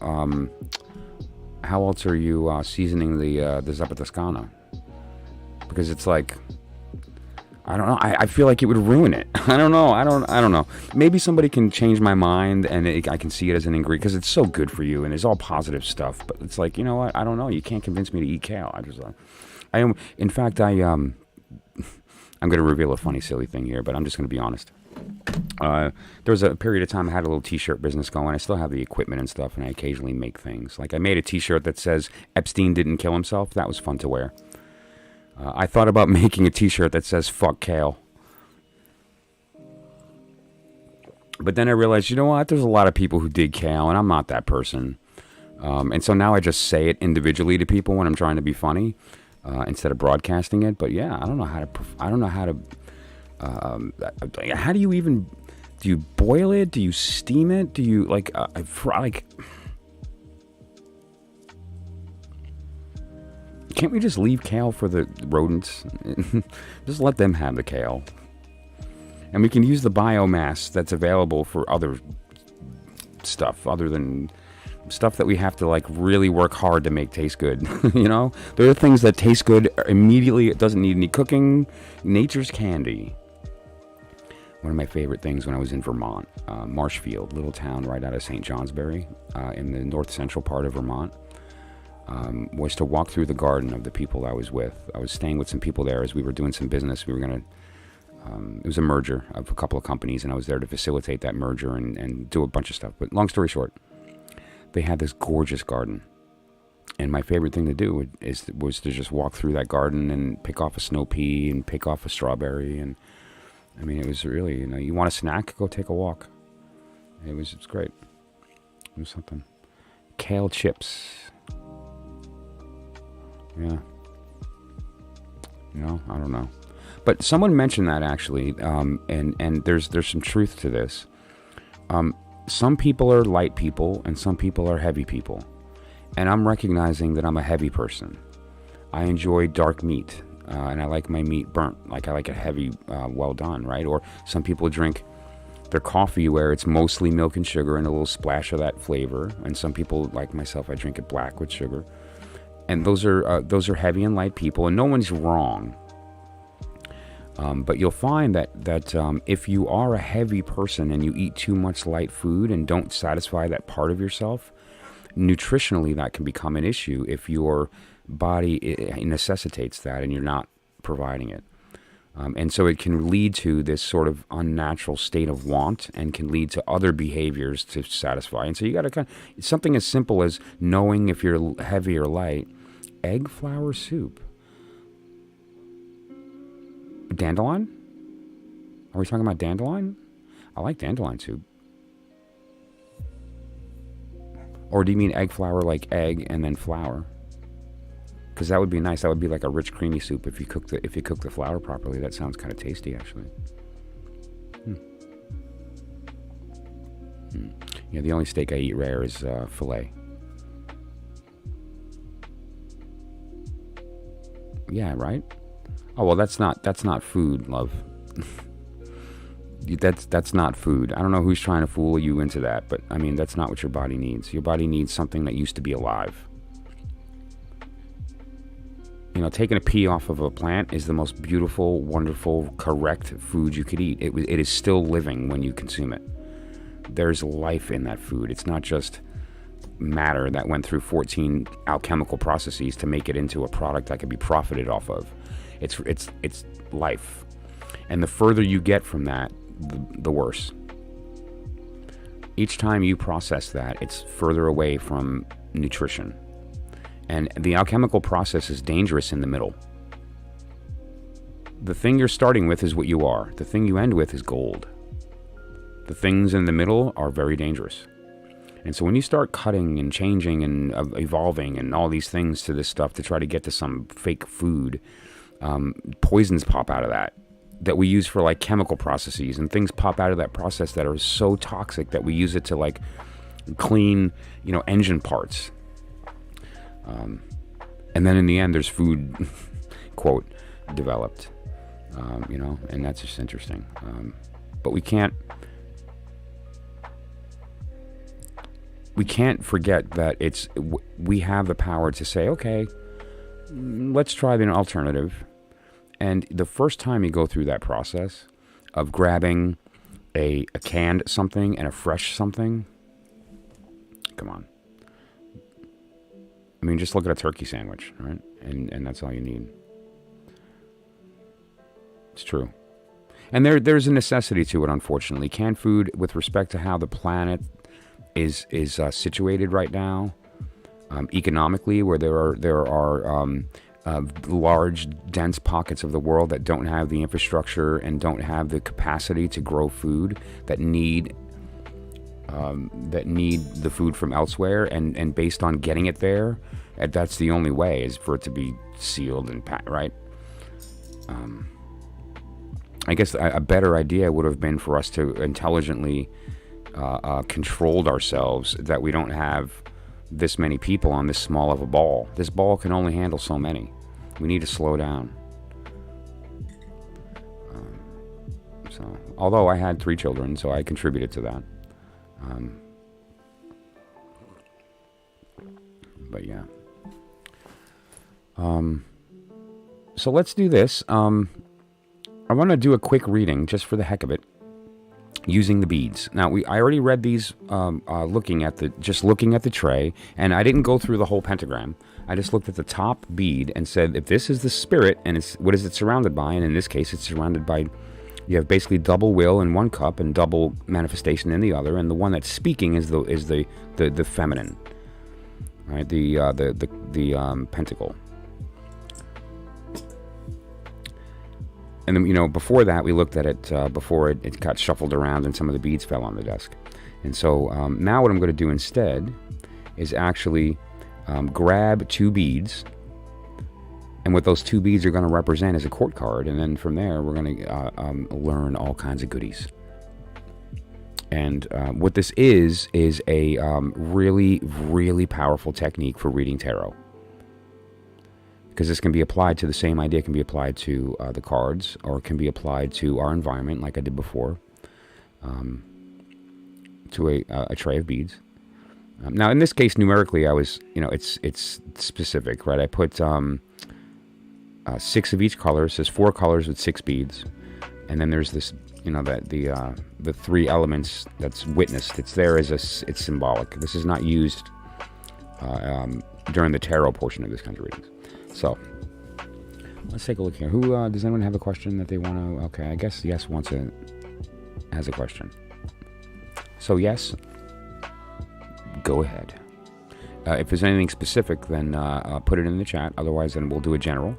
seasoning the Zuppa Toscana? Because it's I don't know. I feel like it would ruin it. I don't know. Maybe somebody can change my mind, and I can see it as an ingredient because it's so good for you and it's all positive stuff. But it's you know what? I don't know. You can't convince me to eat kale. In fact, I'm going to reveal a funny, silly thing here, but I'm just going to be honest. There was a period of time I had a little t-shirt business going. I still have the equipment and stuff, and I occasionally make things. I made a t-shirt that says Epstein didn't kill himself. That was fun to wear. I thought about making a t-shirt that says fuck kale. But then I realized, you know what? There's a lot of people who dig kale, and I'm not that person. And so now I just say it individually to people when I'm trying to be funny. Instead of broadcasting it. But yeah, I don't know how to how do you even, do you boil it? Do you steam it? Do you can't we just leave kale for the rodents? Just let them have the kale. And we can use the biomass that's available for other stuff other than stuff that we have to really work hard to make taste good. There are things that taste good immediately. It doesn't need any cooking. Nature's candy. One of my favorite things when I was in Vermont, Marshfield, little town right out of St. Johnsbury, in the north central part of Vermont. was to walk through the garden of the people I was with. I was staying with some people there as we were doing some business. We were going to, it was a merger of a couple of companies, and I was there to facilitate that merger and do a bunch of stuff. But long story short, they had this gorgeous garden. And my favorite thing to do was to just walk through that garden and pick off a snow pea and pick off a strawberry. And I mean, it was really, you want a snack, go take a walk. It was great. It was something. Kale chips. Yeah. I don't know. But someone mentioned that actually, and there's some truth to this. Some people are light people and some people are heavy people. And I'm recognizing that I'm a heavy person. I enjoy dark meat, and I like my meat burnt. Like I like it heavy, well done, right? Or some people drink their coffee where it's mostly milk and sugar and a little splash of that flavor. And some people, like myself, I drink it black with sugar. And those are heavy and light people, and no one's wrong. But you'll find that if you are a heavy person and you eat too much light food and don't satisfy that part of yourself, nutritionally that can become an issue if your body it necessitates that and you're not providing it. And so it can lead to this sort of unnatural state of want and can lead to other behaviors to satisfy. And so you got to it's something as simple as knowing if you're heavy or light. Egg flour soup. Dandelion? Are we talking about dandelion? I like dandelion soup. Or do you mean egg flour like egg and then flour? Because that would be nice. That would be like a rich, creamy soup if you cook the flour properly. That sounds kind of tasty, actually. Yeah, the only steak I eat rare is filet. Yeah, right? Oh well, that's not food, love. That's not food. I don't know who's trying to fool you into that, but I mean, that's not what your body needs. Your body needs something that used to be alive. Taking a pea off of a plant is the most beautiful, wonderful, correct food you could eat. It is still living when you consume it. There's life in that food. It's not just matter that went through 14 alchemical processes to make it into a product that could be profited off of. It's life. And the further you get from that, the worse. Each time you process that, it's further away from nutrition. And the alchemical process is dangerous in the middle. The thing you're starting with is what you are. The thing you end with is gold. The things in the middle are very dangerous. And so when you start cutting and changing and evolving and all these things to this stuff to try to get to some fake food, poisons pop out of that we use for like chemical processes, and things pop out of that process that are so toxic that we use it to like clean, engine parts. And then in the end, there's food, quote, developed, and that's just interesting. But we can't forget that we have the power to say, okay, let's try an alternative. And the first time you go through that process of grabbing a canned something and a fresh something, come on. I mean, just look at a turkey sandwich, right? And that's all you need. It's true. And there's a necessity to it, unfortunately. Canned food, with respect to how the planet is situated right now, economically, where there are large, dense pockets of the world that don't have the infrastructure and don't have the capacity to grow food, that need the food from elsewhere, and based on getting it there, that's the only way, is for it to be sealed and packed, right? I guess a better idea would have been for us to intelligently controlled ourselves, that we don't have this many people on this small of a ball. This ball can only handle so many. We need to slow down. So, although I had 3 children, so I contributed to that. But yeah. So let's do this. I want to do a quick reading just for the heck of it. using the beads. Now, I already read these looking at the tray, and I didn't go through the whole pentagram. I just looked at the top bead and said, if this is the spirit, and what is it surrounded by? And in this case, it's surrounded by, you have basically double will in one cup and double manifestation in the other, and the one that's speaking is the feminine, right? The pentacle. And then, before that, we looked at it before it got shuffled around and some of the beads fell on the desk. And so now what I'm going to do instead is actually grab 2 beads. And what those 2 beads are going to represent is a court card. And then from there, we're going to learn all kinds of goodies. And what this is a really, really powerful technique for reading tarot. Because this can be applied to the same idea, can be applied to the cards, or it can be applied to our environment, like I did before, to a tray of beads. Now, in this case, numerically, I was, it's specific, right? I put 6 of each color. So there's 4 colors with 6 beads, and then there's this, the 3 elements that's witnessed. It's there as it's symbolic. This is not used during the tarot portion of this kind of readings. So, let's take a look here. Who does anyone have a question that they want to? Okay, I guess yes has a question. So yes, go ahead. If there's anything specific, then put it in the chat. Otherwise, then we'll do a general,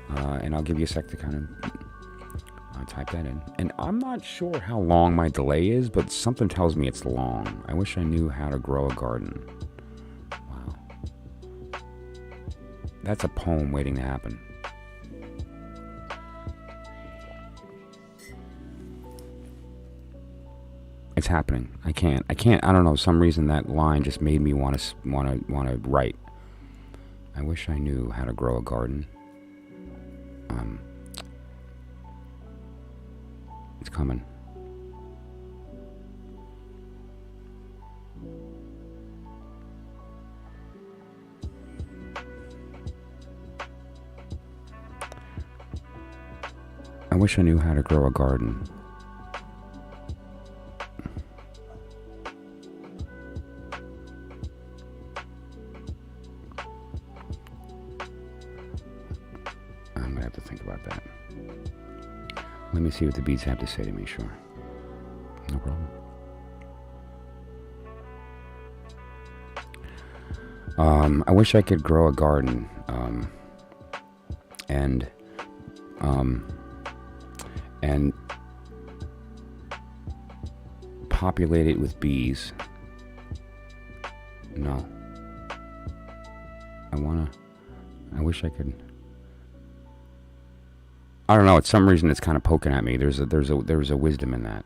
and I'll give you a sec to kind of type that in. And I'm not sure how long my delay is, but something tells me it's long. I wish I knew how to grow a garden. That's a poem waiting to happen. It's happening. I can't. I don't know. Some reason that line just made me want to write. I wish I knew how to grow a garden. It's coming. I wish I knew how to grow a garden. I'm going to have to think about that. Let me see what the beads have to say to me, sure. No problem. I wish I could grow a garden. And populate it with bees. No. I wish I could. I don't know. It's some reason it's kind of poking at me. There's a wisdom in that.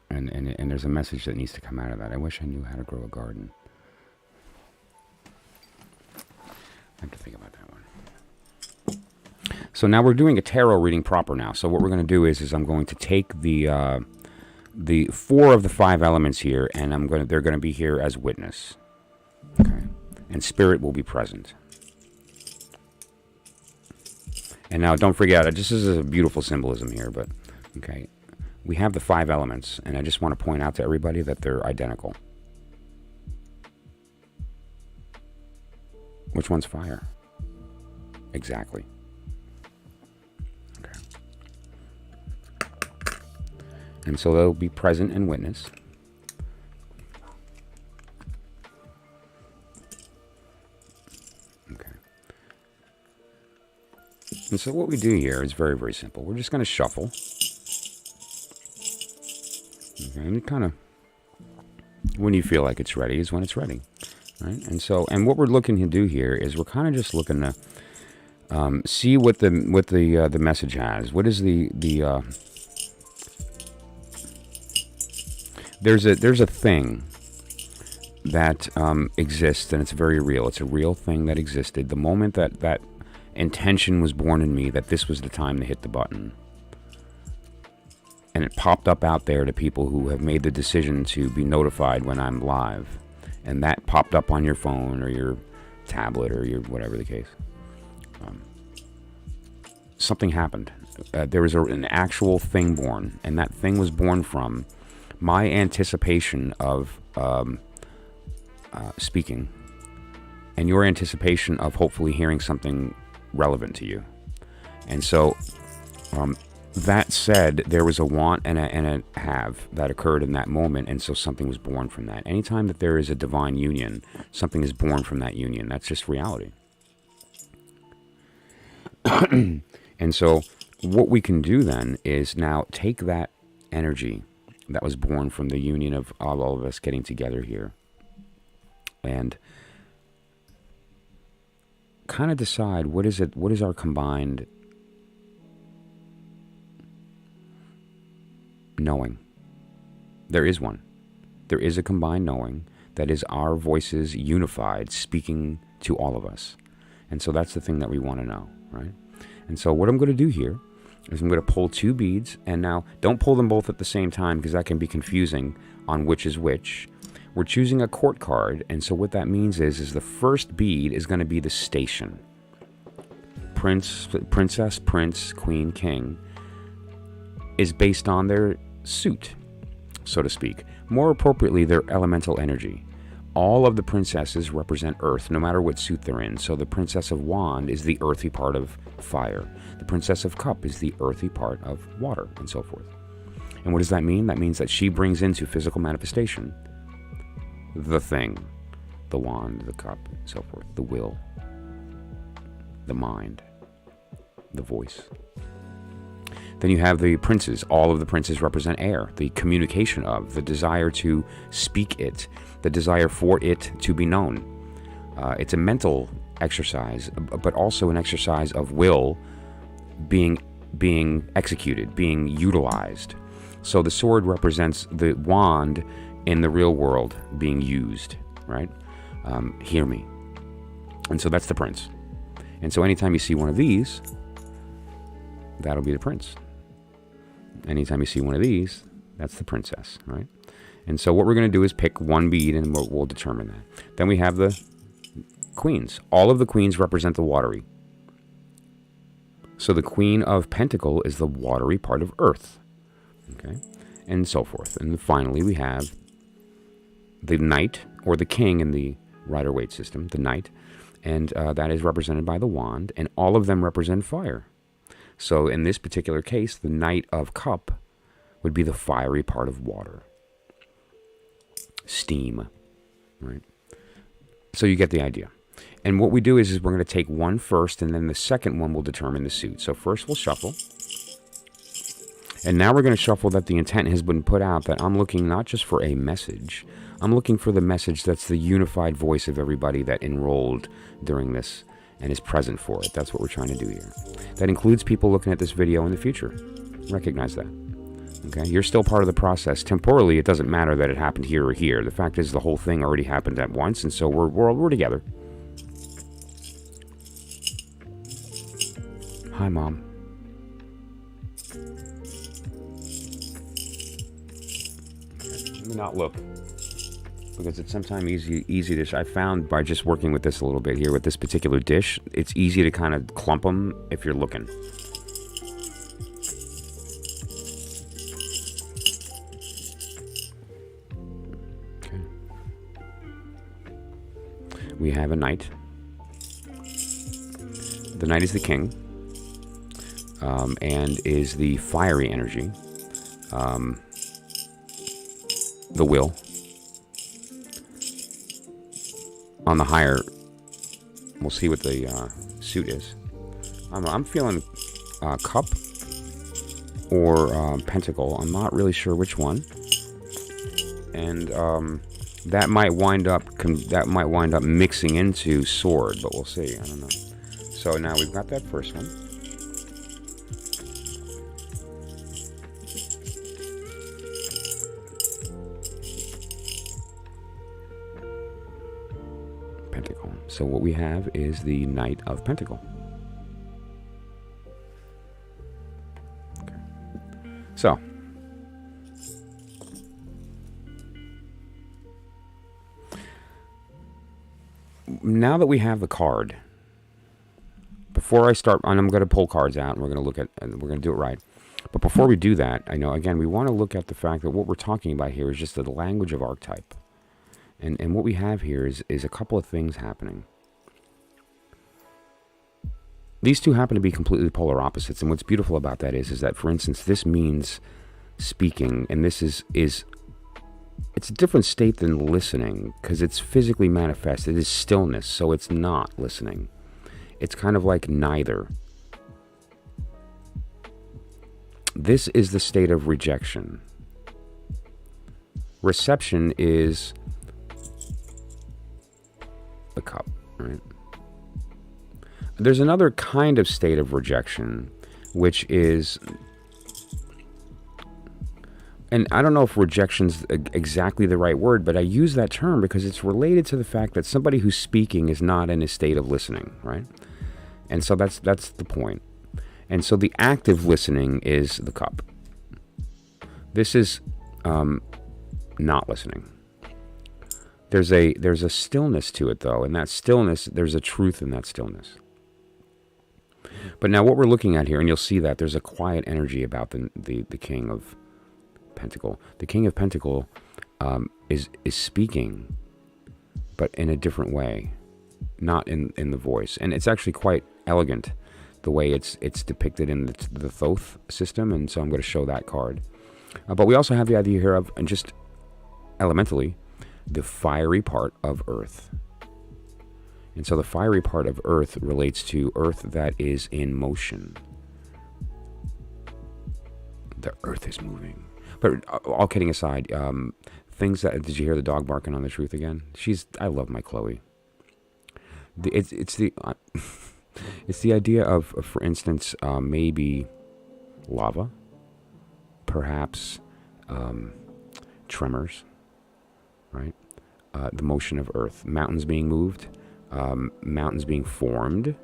And there's a message that needs to come out of that. I wish I knew how to grow a garden. I have to think about that one. So now we're doing a tarot reading proper now. So what we're going to do is I'm going to take the 4 of the 5 elements here, and they're going to be here as witness. Okay, and spirit will be present. And now don't forget, this is a beautiful symbolism here, but okay, we have the 5 elements, and I just want to point out to everybody that they're identical. Which one's fire? Exactly. And so they'll be present and witness. Okay. And so what we do here is very, very simple. We're just going to shuffle. Okay, and kind of, when you feel like it's ready is when it's ready. Right? And so, and what we're looking to do here is we're kind of just looking to see what the message has. What is There's a thing that exists, and it's very real. It's a real thing that existed. The moment that intention was born in me, that this was the time to hit the button. And it popped up out there to people who have made the decision to be notified when I'm live. And that popped up on your phone or your tablet or your whatever the case. Something happened. there was an actual thing born, and that thing was born from my anticipation of speaking, and your anticipation of hopefully hearing something relevant to you. And so, that said, there was a want and a have that occurred in that moment, and so something was born from that. Anytime that there is a divine union, something is born from that union. That's just reality. And so what we can do then is now take that energy that was born from the union of all of us getting together here and kind of decide what is our combined knowing. There is one. There is a combined knowing that is our voices unified, speaking to all of us. And so that's the thing that we want to know, right? And so what I'm going to do here is I'm going to pull 2 beads, and now don't pull them both at the same time because that can be confusing on which is which. We're choosing a court card, and so what that means is the first bead is going to be the station. Princess, Prince, Queen, King is based on their suit, so to speak. More appropriately, their elemental energy. All of the princesses represent earth, no matter what suit they're in. So the Princess of Wand is the earthy part of fire. The Princess of Cup is the earthy part of water, and so forth. And what does that mean? That means that she brings into physical manifestation the thing, the wand, the cup, and so forth, the will, the mind, the voice. Then you have the princes. All of the princes represent air, the communication of, the desire to speak it, the desire for it to be known. It's a mental exercise, but also an exercise of will being executed, being utilized. So the sword represents the wand in the real world being used, right? Hear me. And so that's the prince. And so anytime you see one of these, that'll be the prince. Anytime you see one of these, that's the princess, right? And so what we're going to do is pick one bead, and we'll determine that. Then we have the queens. All of the queens represent the watery. So the Queen of Pentacle is the watery part of earth, okay? And so forth. And finally, we have the knight, or the king in the Rider-Waite system, the knight, and that is represented by the wand, and all of them represent fire. So in this particular case, the Knight of Cup would be the fiery part of water. Steam, right? So you get the idea. And what we do is we're going to take one first, and then the second one will determine the suit. So first we'll shuffle. And now we're going to shuffle that the intent has been put out, that I'm looking not just for a message, I'm looking for the message that's the unified voice of everybody that enrolled during this and is present for it. That's what we're trying to do here. That includes people looking at this video in the future. Recognize that. Okay? You're still part of the process. Temporally, it doesn't matter that it happened here or here. The fact is the whole thing already happened at once, and so we're together. Hi, Mom. Let me not look, because it's sometimes easy to... I found by just working with this a little bit here with this particular dish, it's easy to kind of clump them if you're looking. Okay. We have a knight. The knight is the king, and is the fiery energy, the will. On the higher, we'll see what the suit is. I'm feeling cup or pentacle. I'm not really sure which one, and that might wind up mixing into sword, but we'll see. I don't know. So now we've got that first one. Pentacle. So what we have is the Knight of Pentacle. Okay. So now that we have the card, before I start, and I'm going to pull cards out, and we're going to look at, and we're going to do it right. But before we do that, I know, again, we want to look at the fact that what we're talking about here is just the language of archetype. And what we have here is a couple of things happening. These two happen to be completely polar opposites, and what's beautiful about that is that, for instance, this means speaking, and this is it's a different state than listening, because it's physically manifest. It is stillness, so it's not listening. It's kind of like neither. This is the state of rejection. Reception is the cup, right? There's another kind of state of rejection, which is, and I don't know if rejection's exactly the right word, but I use that term because it's related to the fact that somebody who's speaking is not in a state of listening, right? And so that's the point. And so the active listening is the cup. This is not listening. There's a stillness to it, though, and that stillness, there's a truth in that stillness. But now what we're looking at here, and you'll see that there's a quiet energy about the King of Pentacle. The King of Pentacle is speaking, but in a different way, not in the voice. And it's actually quite elegant, the way it's depicted in the Thoth system, and so I'm going to show that card. But we also have the idea here of, and just elementally, the fiery part of Earth. And so the fiery part of Earth relates to Earth that is in motion. The Earth is moving. But all kidding aside, things that, did you hear the dog barking on the truth again? I love my Chloe. It's the idea of, for instance, maybe lava, perhaps tremors, right? The motion of Earth, mountains being moved, mountains being formed,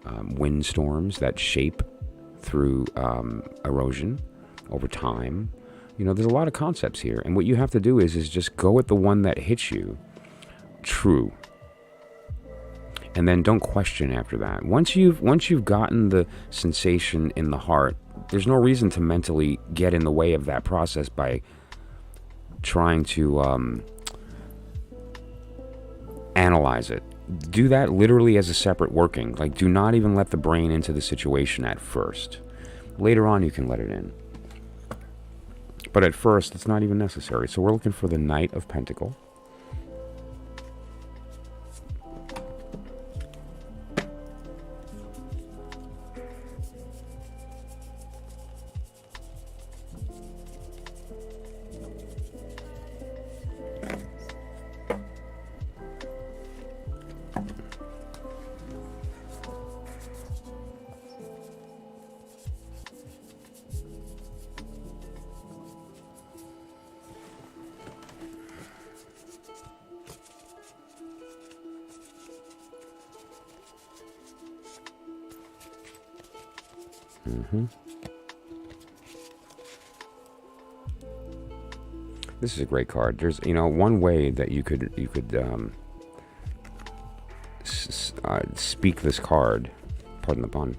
windstorms that shape through erosion over time. You know, there's a lot of concepts here, and what you have to do is just go with the one that hits you true, and then don't question after that. Once you've gotten the sensation in the heart, there's no reason to mentally get in the way of that process by trying to analyze it. Do that literally as a separate working. Like, do not even let the brain into the situation at first. Later on, you can let it in. But at first, it's not even necessary. So we're looking for the Knight of Pentacle. This is a great card. There's, one way that you could speak this card, pardon the pun,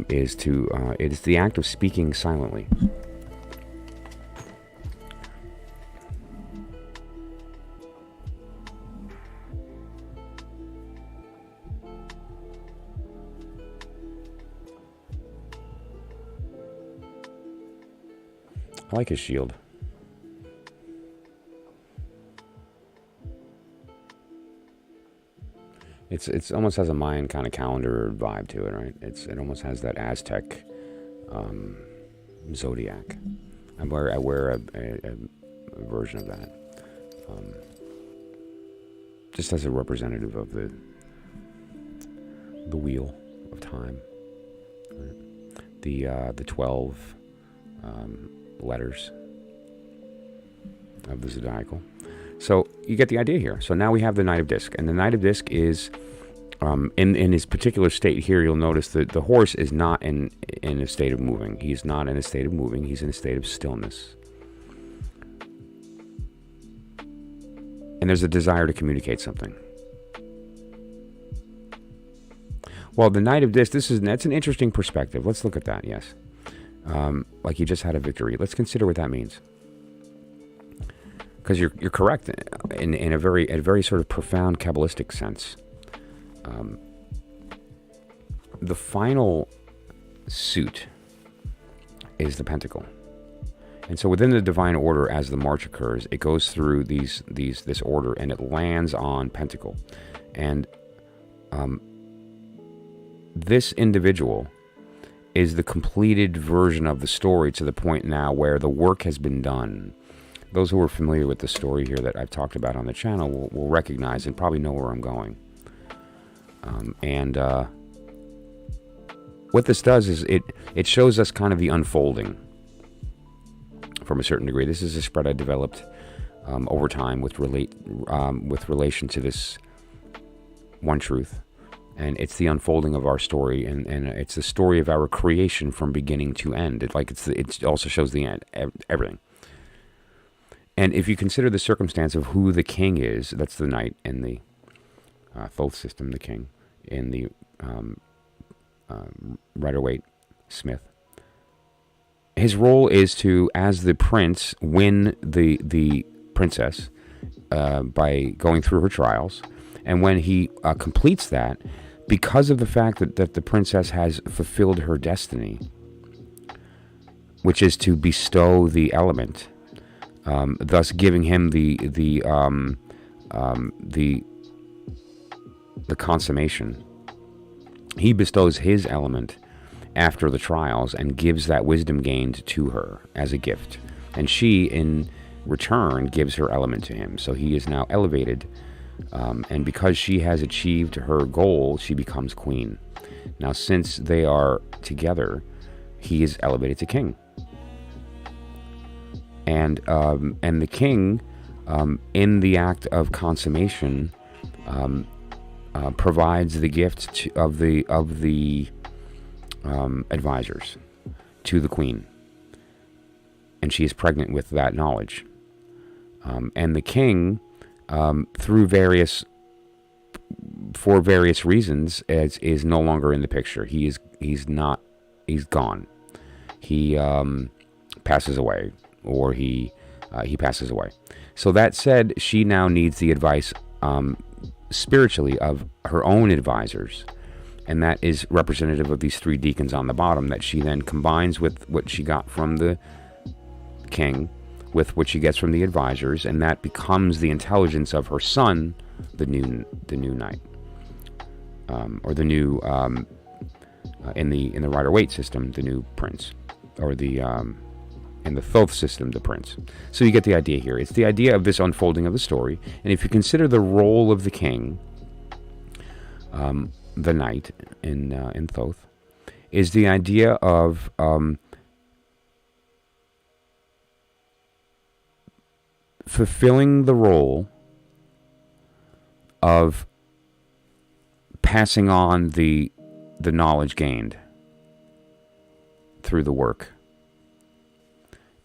is it's the act of speaking silently. I like his shield. It's almost has a Mayan kind of calendar vibe to it, right? It almost has that Aztec zodiac. I wear a version of that, just as a representative of the wheel of time, right? The 12 letters of the zodiacal. So you get the idea here. So now we have the Knight of Disc, and the Knight of Disc is in his particular state here. You'll notice that the horse is not in a state of moving. He's not in a state of moving. He's in a state of stillness. And there's a desire to communicate something. Well, the Knight of Disc, that's an interesting perspective. Let's look at that, yes. Like he just had a victory. Let's consider what that means. Because you're correct in a very sort of profound Kabbalistic sense. The final suit is the pentacle. And so within the divine order, as the march occurs, it goes through this order, and it lands on pentacle. And this individual is the completed version of the story, to the point now where the work has been done. Those who are familiar with the story here that I've talked about on the channel will recognize and probably know where I'm going. What this does is it shows us kind of the unfolding from a certain degree. This is a spread I developed over time with relation to this one truth. And it's the unfolding of our story, and it's the story of our creation from beginning to end. It also shows the end, everything. And if you consider the circumstance of who the king is, that's the knight in the Thoth system, the king in the Rider-Waite Smith. His role is to, as the prince, win the princess by going through her trials. And when he completes that, because of the fact that the princess has fulfilled her destiny, which is to bestow the element, thus giving him the consummation, he bestows his element after the trials and gives that wisdom gained to her as a gift. And she, in return, gives her element to him. So he is now elevated. And because she has achieved her goal, she becomes queen. Now, since they are together, he is elevated to king. And the king, in the act of consummation, provides the gift of the advisors to the queen, and she is pregnant with that knowledge. And the king, for various reasons, is no longer in the picture. He's gone. He passes away, or he passes away. So that said, she now needs the advice spiritually of her own advisors, and that is representative of these three deacons on the bottom, that she then combines with what she got from the king, with what she gets from the advisors, and that becomes the intelligence of her son, the new knight, or the new in the Rider-Waite system, the new prince, or in the Thoth system, the prince. So you get the idea here. It's the idea of this unfolding of the story, and if you consider the role of the king, the knight in Thoth, is the idea of fulfilling the role of passing on the knowledge gained through the work.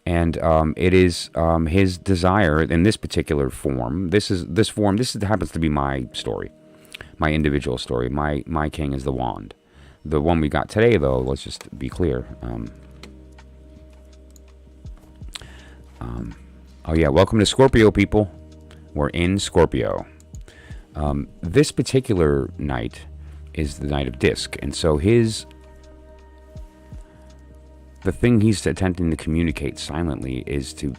And it is his desire in this particular form. This happens to be my story, my individual story. My king is the wand. The one we got today, though, let's just be clear. Oh yeah, welcome to Scorpio, people. We're in Scorpio. This particular knight is the Knight of Disc, and so the thing he's attempting to communicate silently is to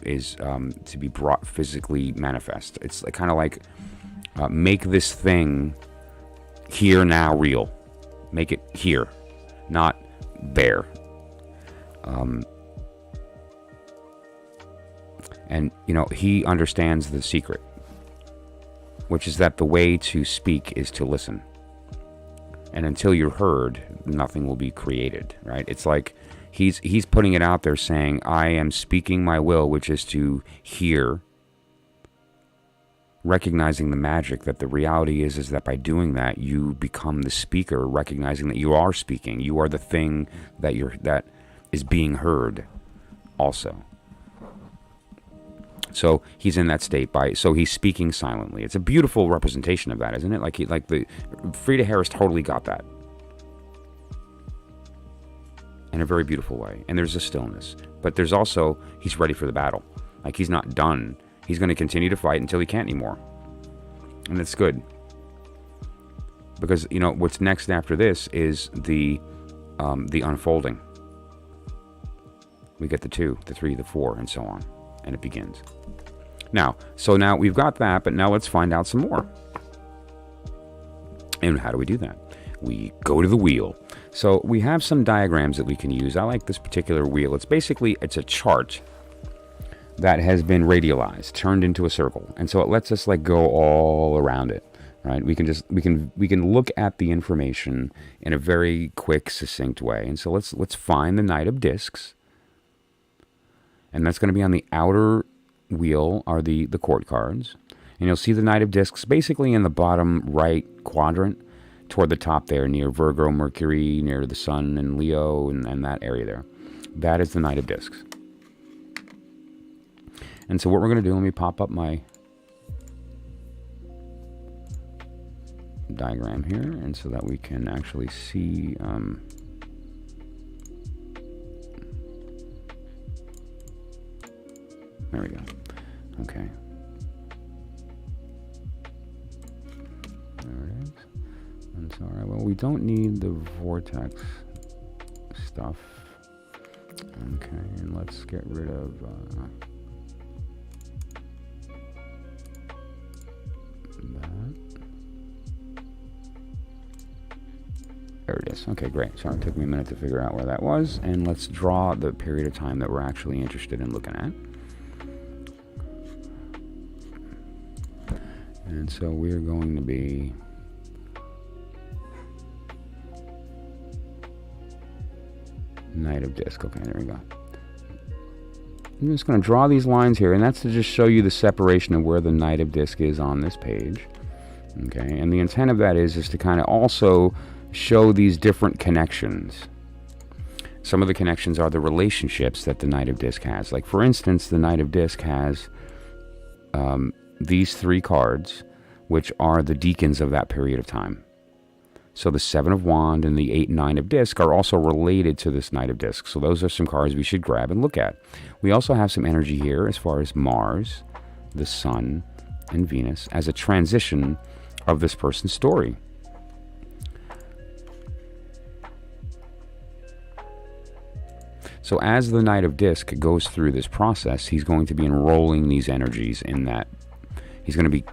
be brought physically manifest. It's kind of like make this thing here now real. Make it here, not there. And he understands the secret, which is that the way to speak is to listen. And until you're heard, nothing will be created, right? It's like he's putting it out there saying, I am speaking my will, which is to hear, recognizing the magic, that the reality is that by doing that, you become the speaker, recognizing that you are speaking. You are the thing that is being heard also. So he's in that state so he's speaking silently. It's a beautiful representation of that, isn't it? Like the Frida Harris totally got that. in a very beautiful way. And there's a stillness. But there's also, he's ready for the battle. Like, he's not done. He's going to continue to fight until he can't anymore. And that's good. Because, you know, what's next after this is the unfolding. We get the 2, the 3, the 4, and so on. And it begins. Now we've got that, but now let's find out some more. And how do we do that? We go to the wheel. So we have some diagrams that we can use. I like this particular wheel. It's a chart that has been radialized, turned into a circle. And so it lets us like go all around it, right? We can look at the information in a very quick, succinct way. And so let's find the Knight of Discs. And that's going to be on the outer wheel are the court cards. And you'll see the Knight of Discs basically in the bottom right quadrant toward the top there, near Virgo, Mercury, near the Sun and Leo, and that area there. That is the Knight of Discs. And so what we're going to do, let me pop up my diagram here, and so that we can actually see... there we go. Okay. There it is. And so, all right, well, we don't need the vortex stuff. Okay, and let's get rid of... that. There it is. Okay, great. Sorry, it took me a minute to figure out where that was. And let's draw the period of time that we're actually interested in looking at. And so we're going to be Knight of Disc. Okay, there we go. I'm just going to draw these lines here, and that's to just show you the separation of where the Knight of Disc is on this page. Okay, and the intent of that is to kind of also show these different connections. Some of the connections are the relationships that the Knight of Disc has. Like, for instance, the Knight of Disc has these 3 cards, which are the deacons of that period of time. So the 7 of Wand and the 8 and 9 of Disc are also related to this Knight of Disc. So those are some cards we should grab and look at. We also have some energy here as far as Mars, the Sun, and Venus as a transition of this person's story. So as the Knight of Disc goes through this process, he's going to be enrolling these energies in that. He's going to be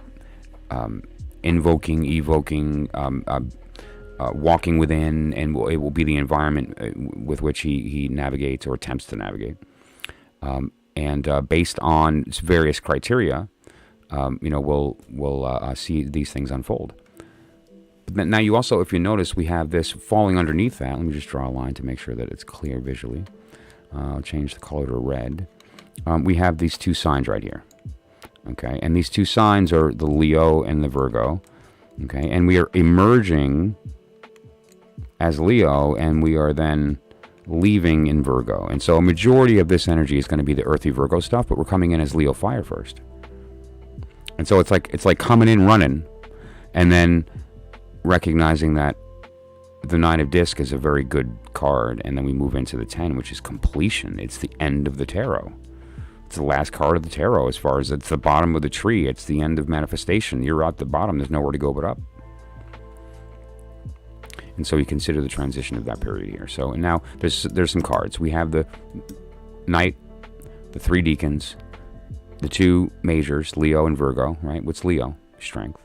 invoking, evoking, walking within, and it will be the environment with which he navigates or attempts to navigate. And based on various criteria, we'll see these things unfold. But now you also, if you notice, we have this falling underneath that. Let me just draw a line to make sure that it's clear visually. I'll change the color to red. We have these 2 signs right here. Okay, and these 2 signs are the Leo and the Virgo. Okay, and we are emerging as Leo, and we are then leaving in Virgo. And so a majority of this energy is going to be the earthy Virgo stuff, but we're coming in as Leo fire first. And so it's like coming in running, and then recognizing that the 9 of Disc is a very good card, and then we move into the 10, which is completion. It's the end of the tarot. It's the last card of the tarot as far as it's the bottom of the tree. It's the end of manifestation. You're at the bottom. There's nowhere to go but up. And so you consider the transition of that period here. So and now there's some cards. We have the Knight, the 3 deacons, the 2 majors, Leo and Virgo, right? What's Leo? Strength,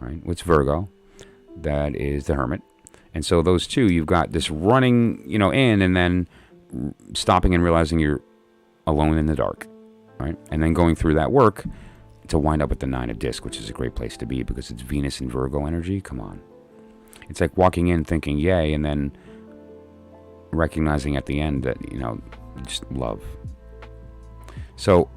right? What's Virgo? That is the Hermit. And so those 2, you've got this running, in, and then stopping and realizing you're alone in the dark, right? And then going through that work to wind up with the 9 of Disc, which is a great place to be because it's Venus and Virgo energy. Come on. It's like walking in thinking, yay, and then recognizing at the end that, just love. So,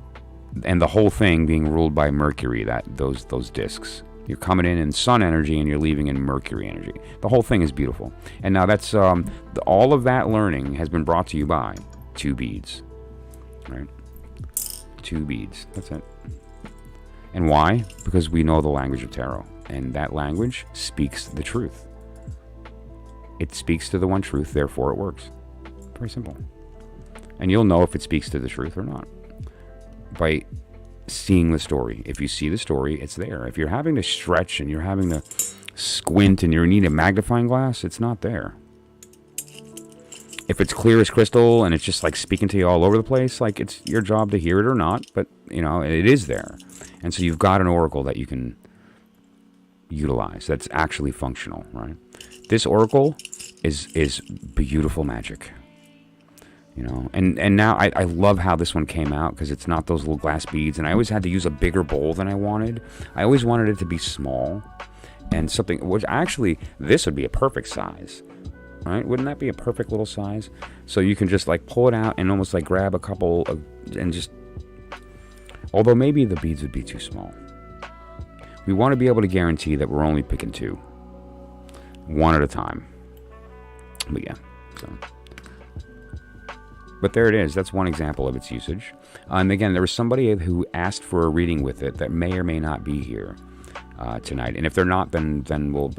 and the whole thing being ruled by Mercury, those discs. You're coming in Sun energy and you're leaving in Mercury energy. The whole thing is beautiful. And now that's all of that learning has been brought to you by 2 beads, right? 2 beads. That's it. And why? Because we know the language of tarot, and that language speaks the truth. It speaks to the one truth, therefore it works. Very simple. And you'll know if it speaks to the truth or not by seeing the story. If you see the story, it's there. If you're having to stretch and you're having to squint and you need a magnifying glass, it's not there. If it's clear as crystal and it's just like speaking to you all over the place, like it's your job to hear it or not, but you know, it is there. And so you've got an oracle that you can utilize that's actually functional, right? This oracle is beautiful magic. You know, and now I love how this one came out because it's not those little glass beads, and I always had to use a bigger bowl than I wanted. I always wanted it to be small and something, which actually this would be a perfect size, right? Wouldn't that be a perfect little size? So you can just like pull it out and almost like grab a couple of, and just, although maybe the beads would be too small. We want to be able to guarantee that we're only picking 2, one at a time. But yeah, so. But there it is. That's one example of its usage. And again, there was somebody who asked for a reading with it that may or may not be here tonight. And if they're not, then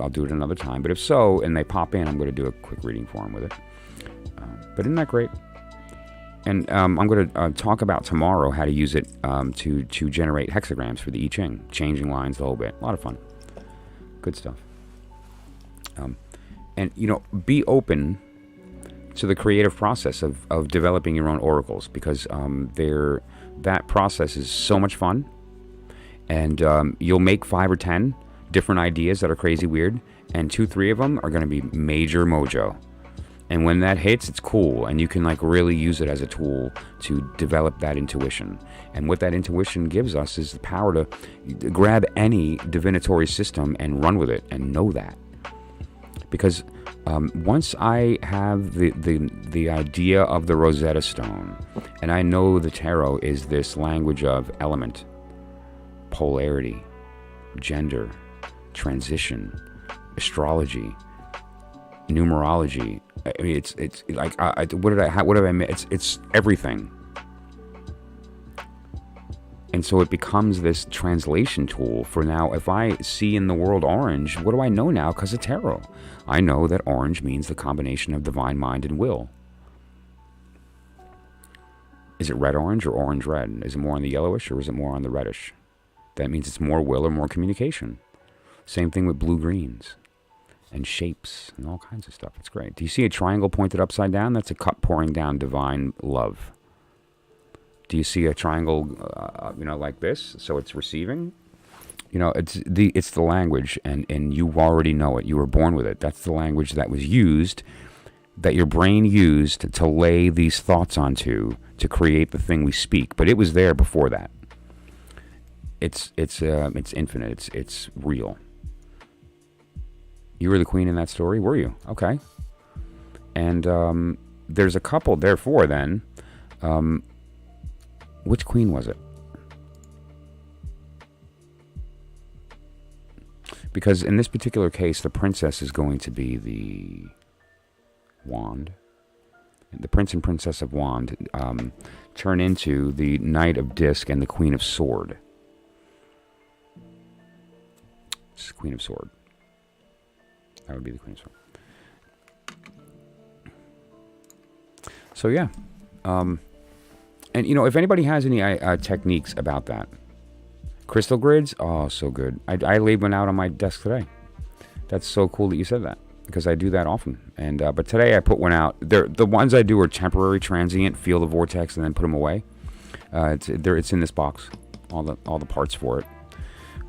I'll do it another time. But if so, and they pop in, I'm going to do a quick reading for them with it. But isn't that great? And I'm going to talk about tomorrow how to use it to generate hexagrams for the I Ching, changing lines, the whole bit. A lot of fun. Good stuff. And, you know, be open to the creative process of developing your own oracles, because that process is so much fun, and you'll make 5 or 10 different ideas that are crazy weird, and 2-3 of them are going to be major mojo. And when that hits, it's cool, and you can like really use it as a tool to develop that intuition. And what that intuition gives us is the power to grab any divinatory system and run with it and know that. Because once I have the idea of the Rosetta Stone, and I know the tarot is this language of element, polarity, gender, transition, astrology, numerology. I mean, it's like what have I missed? It's everything. And so it becomes this translation tool for now. If I see in the world orange, what do I know now because of tarot? I know that orange means the combination of divine mind and will. Is it red-orange or orange-red? Is it more on the yellowish or is it more on the reddish? That means it's more will or more communication. Same thing with blue-greens and shapes and all kinds of stuff. It's great. Do you see a triangle pointed upside down? That's a cup pouring down divine love. Do you see a triangle, like this? So it's receiving. You know, it's the language, and you already know it. You were born with it. That's the language that was used, that your brain used to lay these thoughts onto to create the thing we speak. But it was there before that. It's infinite. It's real. You were the queen in that story, were you? Okay. And there's a couple. Therefore, then. Which queen was it? Because in this particular case, the princess is going to be the wand. The prince and princess of wand turn into the knight of disc and the queen of sword. This is queen of sword. That would be the queen of sword. So yeah. And, if anybody has any techniques about that. Crystal grids? Oh, so good. I laid one out on my desk today. That's so cool that you said that, because I do that often. And but today I put one out. The ones I do are temporary, transient, feel the vortex, and then put them away. It's in this box, all the parts for it.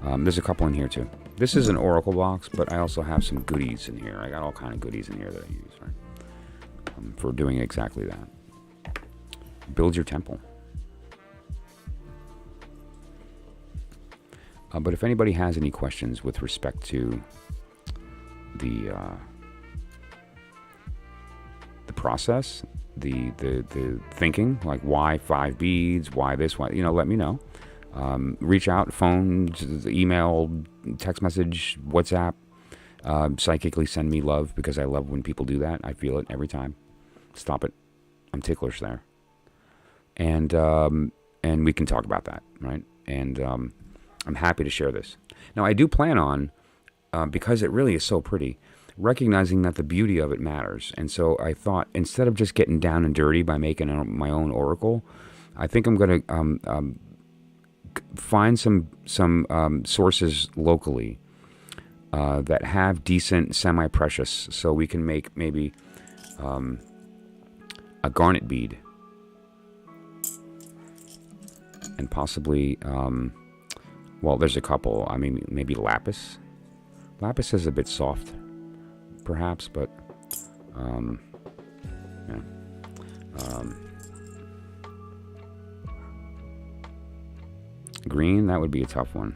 There's a couple in here, too. This is an oracle box, but I also have some goodies in here. I got all kind of goodies in here that I use, right? For doing exactly that. Build your temple. But if anybody has any questions with respect to the process, the thinking, like why 5 beads, why this, why, let me know. Reach out, phone, email, text message, WhatsApp. Psychically send me love, because I love when people do that. I feel it every time. Stop it. I'm ticklish there. And we can talk about that, right? And I'm happy to share this. Now, I do plan on, because it really is so pretty, recognizing that the beauty of it matters. And so I thought, instead of just getting down and dirty by making my own oracle, I think I'm going to find some sources locally that have decent semi-precious, so we can make maybe a garnet bead, and possibly, well, there's a couple. I mean, maybe lapis. Lapis is a bit soft, perhaps, but yeah. Green, that would be a tough one.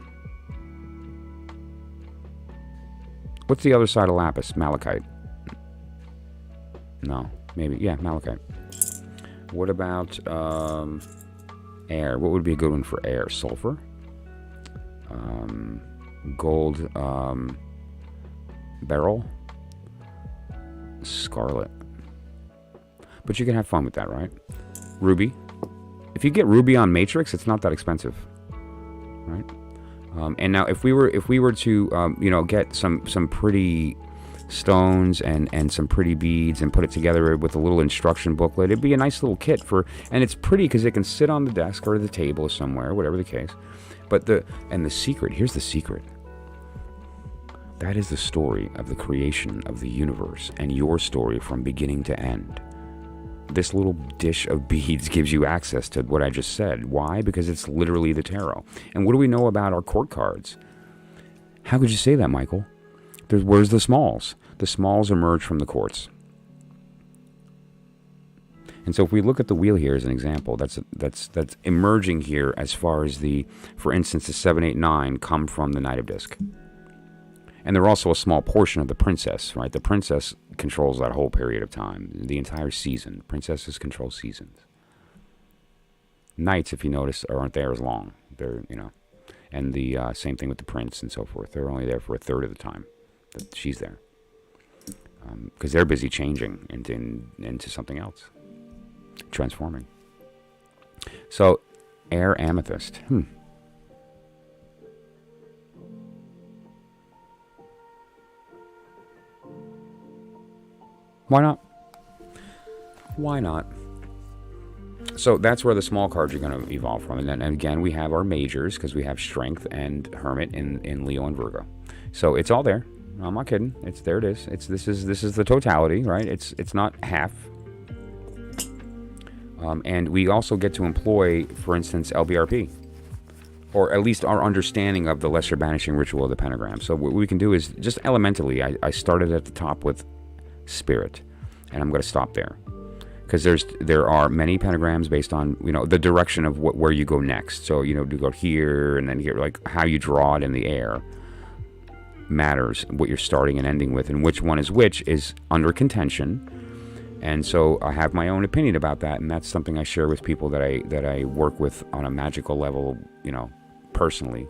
What's the other side of lapis? Malachite. No, maybe, yeah, malachite. What about air? What would be a good one for air? Sulfur. Gold beryl. Scarlet. But you can have fun with that, right? Ruby. If you get ruby on matrix, it's not that expensive, right? And now, if we were to get some pretty stones and some pretty beads and put it together with a little instruction booklet, it'd be a nice little kit and it's pretty because it can sit on the desk or the table somewhere, whatever the case. But the secret, here's the secret. That is the story of the creation of the universe and your story from beginning to end. This little dish of beads gives you access to what I just said. Why? Because it's literally the tarot. And what do we know about our court cards? How could you say that, Michael? Where's the smalls? The smalls emerge from the courts. And so if we look at the wheel here as an example, that's emerging here as far as for instance, the 7, 8, 9 come from the Knight of Disc. And they're also a small portion of the princess, right? The princess controls that whole period of time, the entire season. Princesses control seasons. Knights, if you notice, aren't there as long. They're, and the same thing with the prince and so forth. They're only there for a third of the time that she's there, because they're busy changing into something else, transforming. So, air amethyst. Why not? Why not? So that's where the small cards are going to evolve from. And then again, we have our majors, because we have Strength and Hermit in Leo and Virgo. So it's all there. I'm not kidding. There it is. This is the totality, right? It's not half. And we also get to employ, for instance, LBRP, or at least our understanding of the lesser banishing ritual of the pentagram. So what we can do is just elementally. I started at the top with Spirit, and I'm going to stop there, because there are many pentagrams based on the direction of where you go next. So to go here and then here, like how you draw it in the air matters. What you're starting and ending with, and which one is which, is under contention. And so I have my own opinion about that, and that's something I share with people that I work with on a magical level, personally,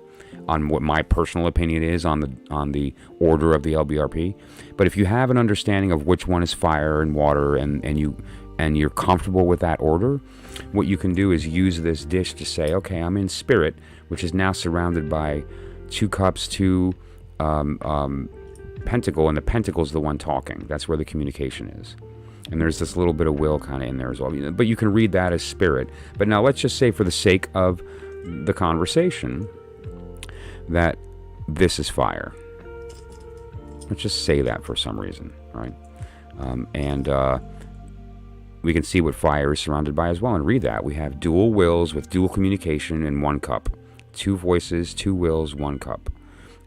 on what my personal opinion is on the order of the LBRP. But if you have an understanding of which one is fire and water, and you're comfortable with that order, what you can do is use this dish to say, okay, I'm in Spirit, which is now surrounded by 2 cups, 2 pentacle, and the pentacle is the one talking. That's where the communication is. And there's this little bit of will kind of in there as well. But you can read that as Spirit. But now let's just say, for the sake of the conversation, that this is fire. Let's just say that for some reason, right? And we can see what fire is surrounded by as well, and read that. We have dual wills with dual communication in 1 cup. 2 voices, 2 wills, 1 cup.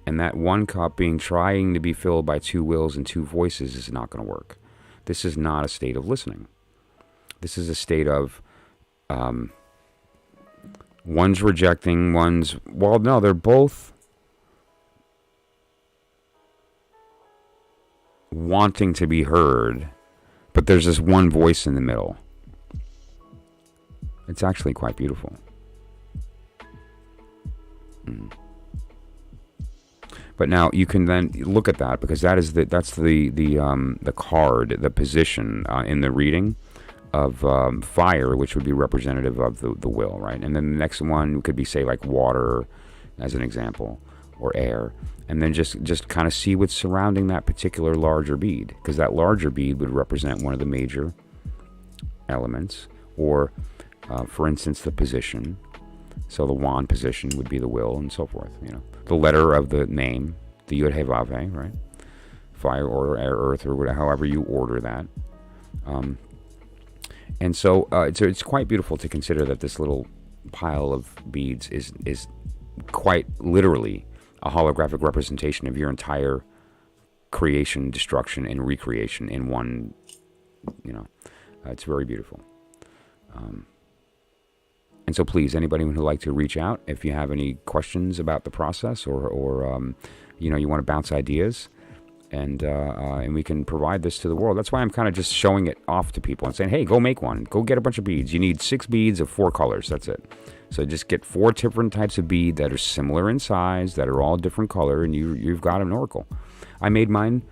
And that 1 cup trying to be filled by 2 wills and 2 voices is not going to work. This is not a state of listening. This is a state of one's rejecting, no, they're both wanting to be heard, but there's this one voice in the middle. It's actually quite beautiful. But now you can then look at that, because that's the card, the position in the reading of fire, which would be representative of the will, right? And then the next one could be, say, like water, as an example, or air, and then just kind of see what's surrounding that particular larger bead, because that larger bead would represent one of the major elements, or for instance, the position. So the wand position would be the will, and so forth. The letter of the name, the Yud He Vav He, right? Fire, or air, earth, or whatever, however you order that. And so it's quite beautiful to consider that this little pile of beads is quite literally a holographic representation of your entire creation, destruction, and recreation in one. It's very beautiful. And so please, anybody who would like to reach out, if you have any questions about the process, or you want to bounce ideas, and we can provide this to the world. That's why I'm kind of just showing it off to people and saying, hey, go make one. Go get a bunch of beads. You need 6 beads of 4 colors. That's it. So just get 4 different types of bead that are similar in size, that are all different color, and you've got an oracle. I made mine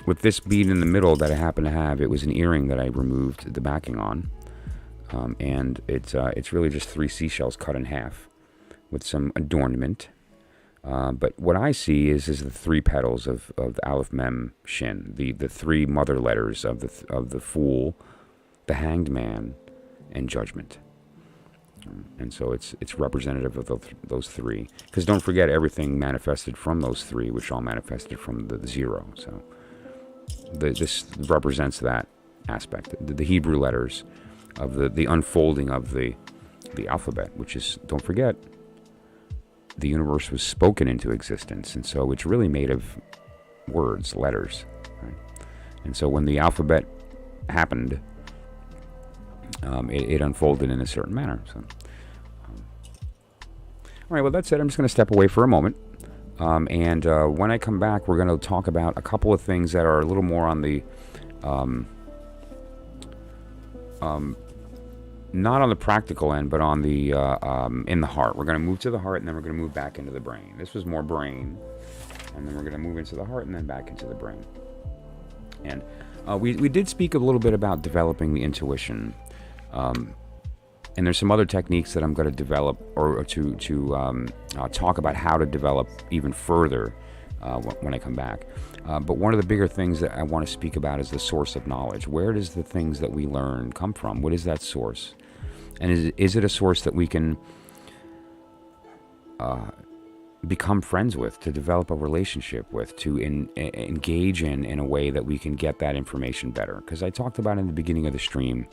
with this bead in the middle that I happen to have. It was an earring that I removed the backing on. And it's really just 3 seashells cut in half with some adornment. But what I see is the 3 petals of the Aleph Mem Shin, the 3 mother letters of the Fool, the Hanged Man, and Judgment. And so it's representative of those 3. Because don't forget, everything manifested from those 3, which all manifested from the 0. So this represents that aspect. The Hebrew letters of the unfolding of the alphabet, which is, don't forget, the universe was spoken into existence, and so it's really made of words, letters, right? And so when the alphabet happened, it unfolded in a certain manner. So, all right, well, that's it. I'm just going to step away for a moment, and when I come back, we're going to talk about a couple of things that are a little more on the not on the practical end, but on the in the heart. We're going to move to the heart, and then we're going to move back into the brain. This was more brain, and then we're going to move into the heart, and then back into the brain. And we did speak a little bit about developing the intuition, and there's some other techniques that I'm going to develop, or to talk about how to develop even further when I come back. But one of the bigger things that I want to speak about is the source of knowledge. Where does the things that we learn come from? What is that source? And is it a source that we can become friends with, to develop a relationship with, to engage in a way that we can get that information better? Because I talked about in the beginning of the stream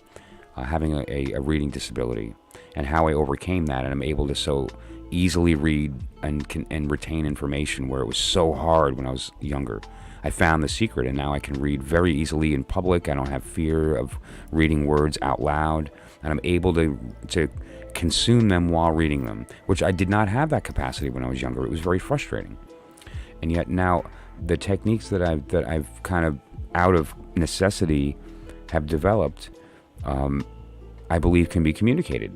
having a reading disability, and how I overcame that, and I'm able to so easily read and retain information where it was so hard when I was younger. I found the secret, and now I can read very easily in public. I don't have fear of reading words out loud, and I'm able to consume them while reading them, which I did not have that capacity when I was younger. It was very frustrating. And yet now the techniques that I've kind of out of necessity have developed, I believe can be communicated.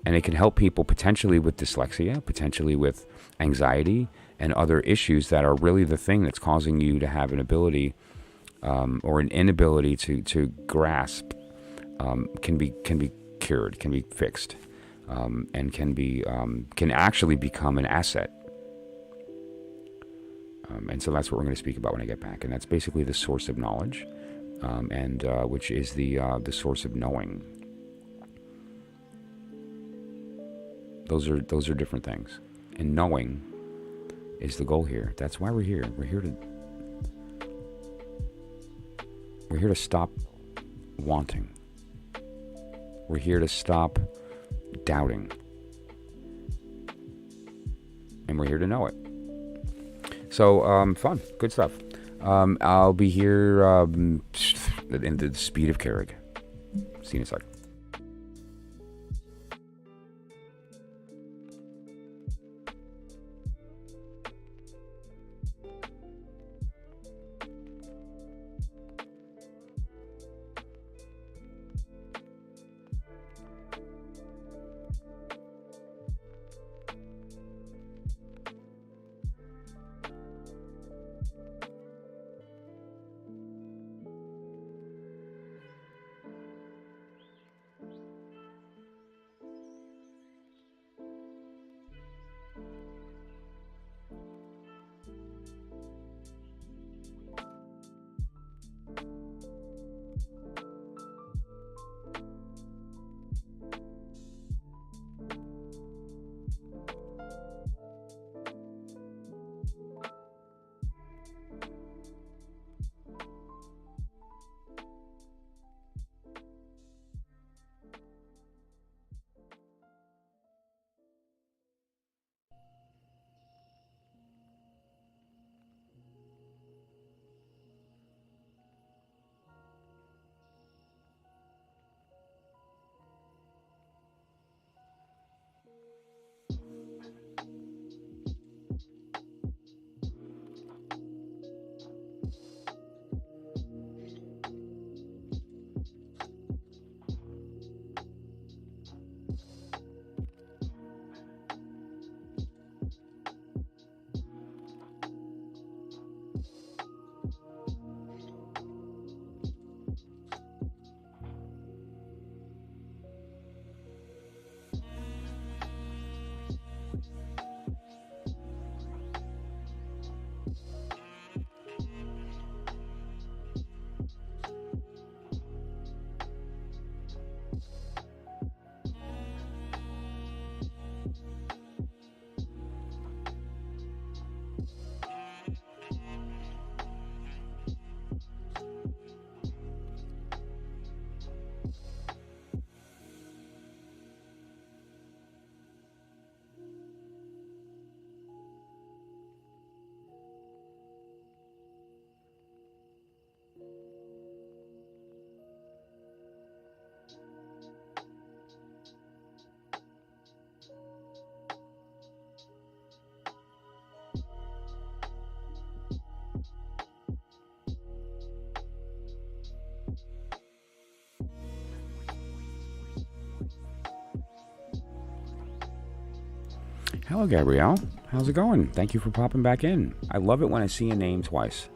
And it can help people potentially with dyslexia, potentially with anxiety, and other issues that are really the thing that's causing you to have an ability or an inability to grasp, can be cured, can be fixed, and can actually become an asset. And so that's what we're going to speak about when I get back, and that's basically the source of knowledge, and which is the source of knowing. Those are different things, and knowing is the goal here. That's why we're here. We're here to stop wanting. We're here to stop doubting, and we're here to know it. So fun, good stuff. I'll be here in the speed of Carrick. See you in a second. Hello, Gabrielle. How's it going? Thank you for popping back in. I love it when I see a name twice.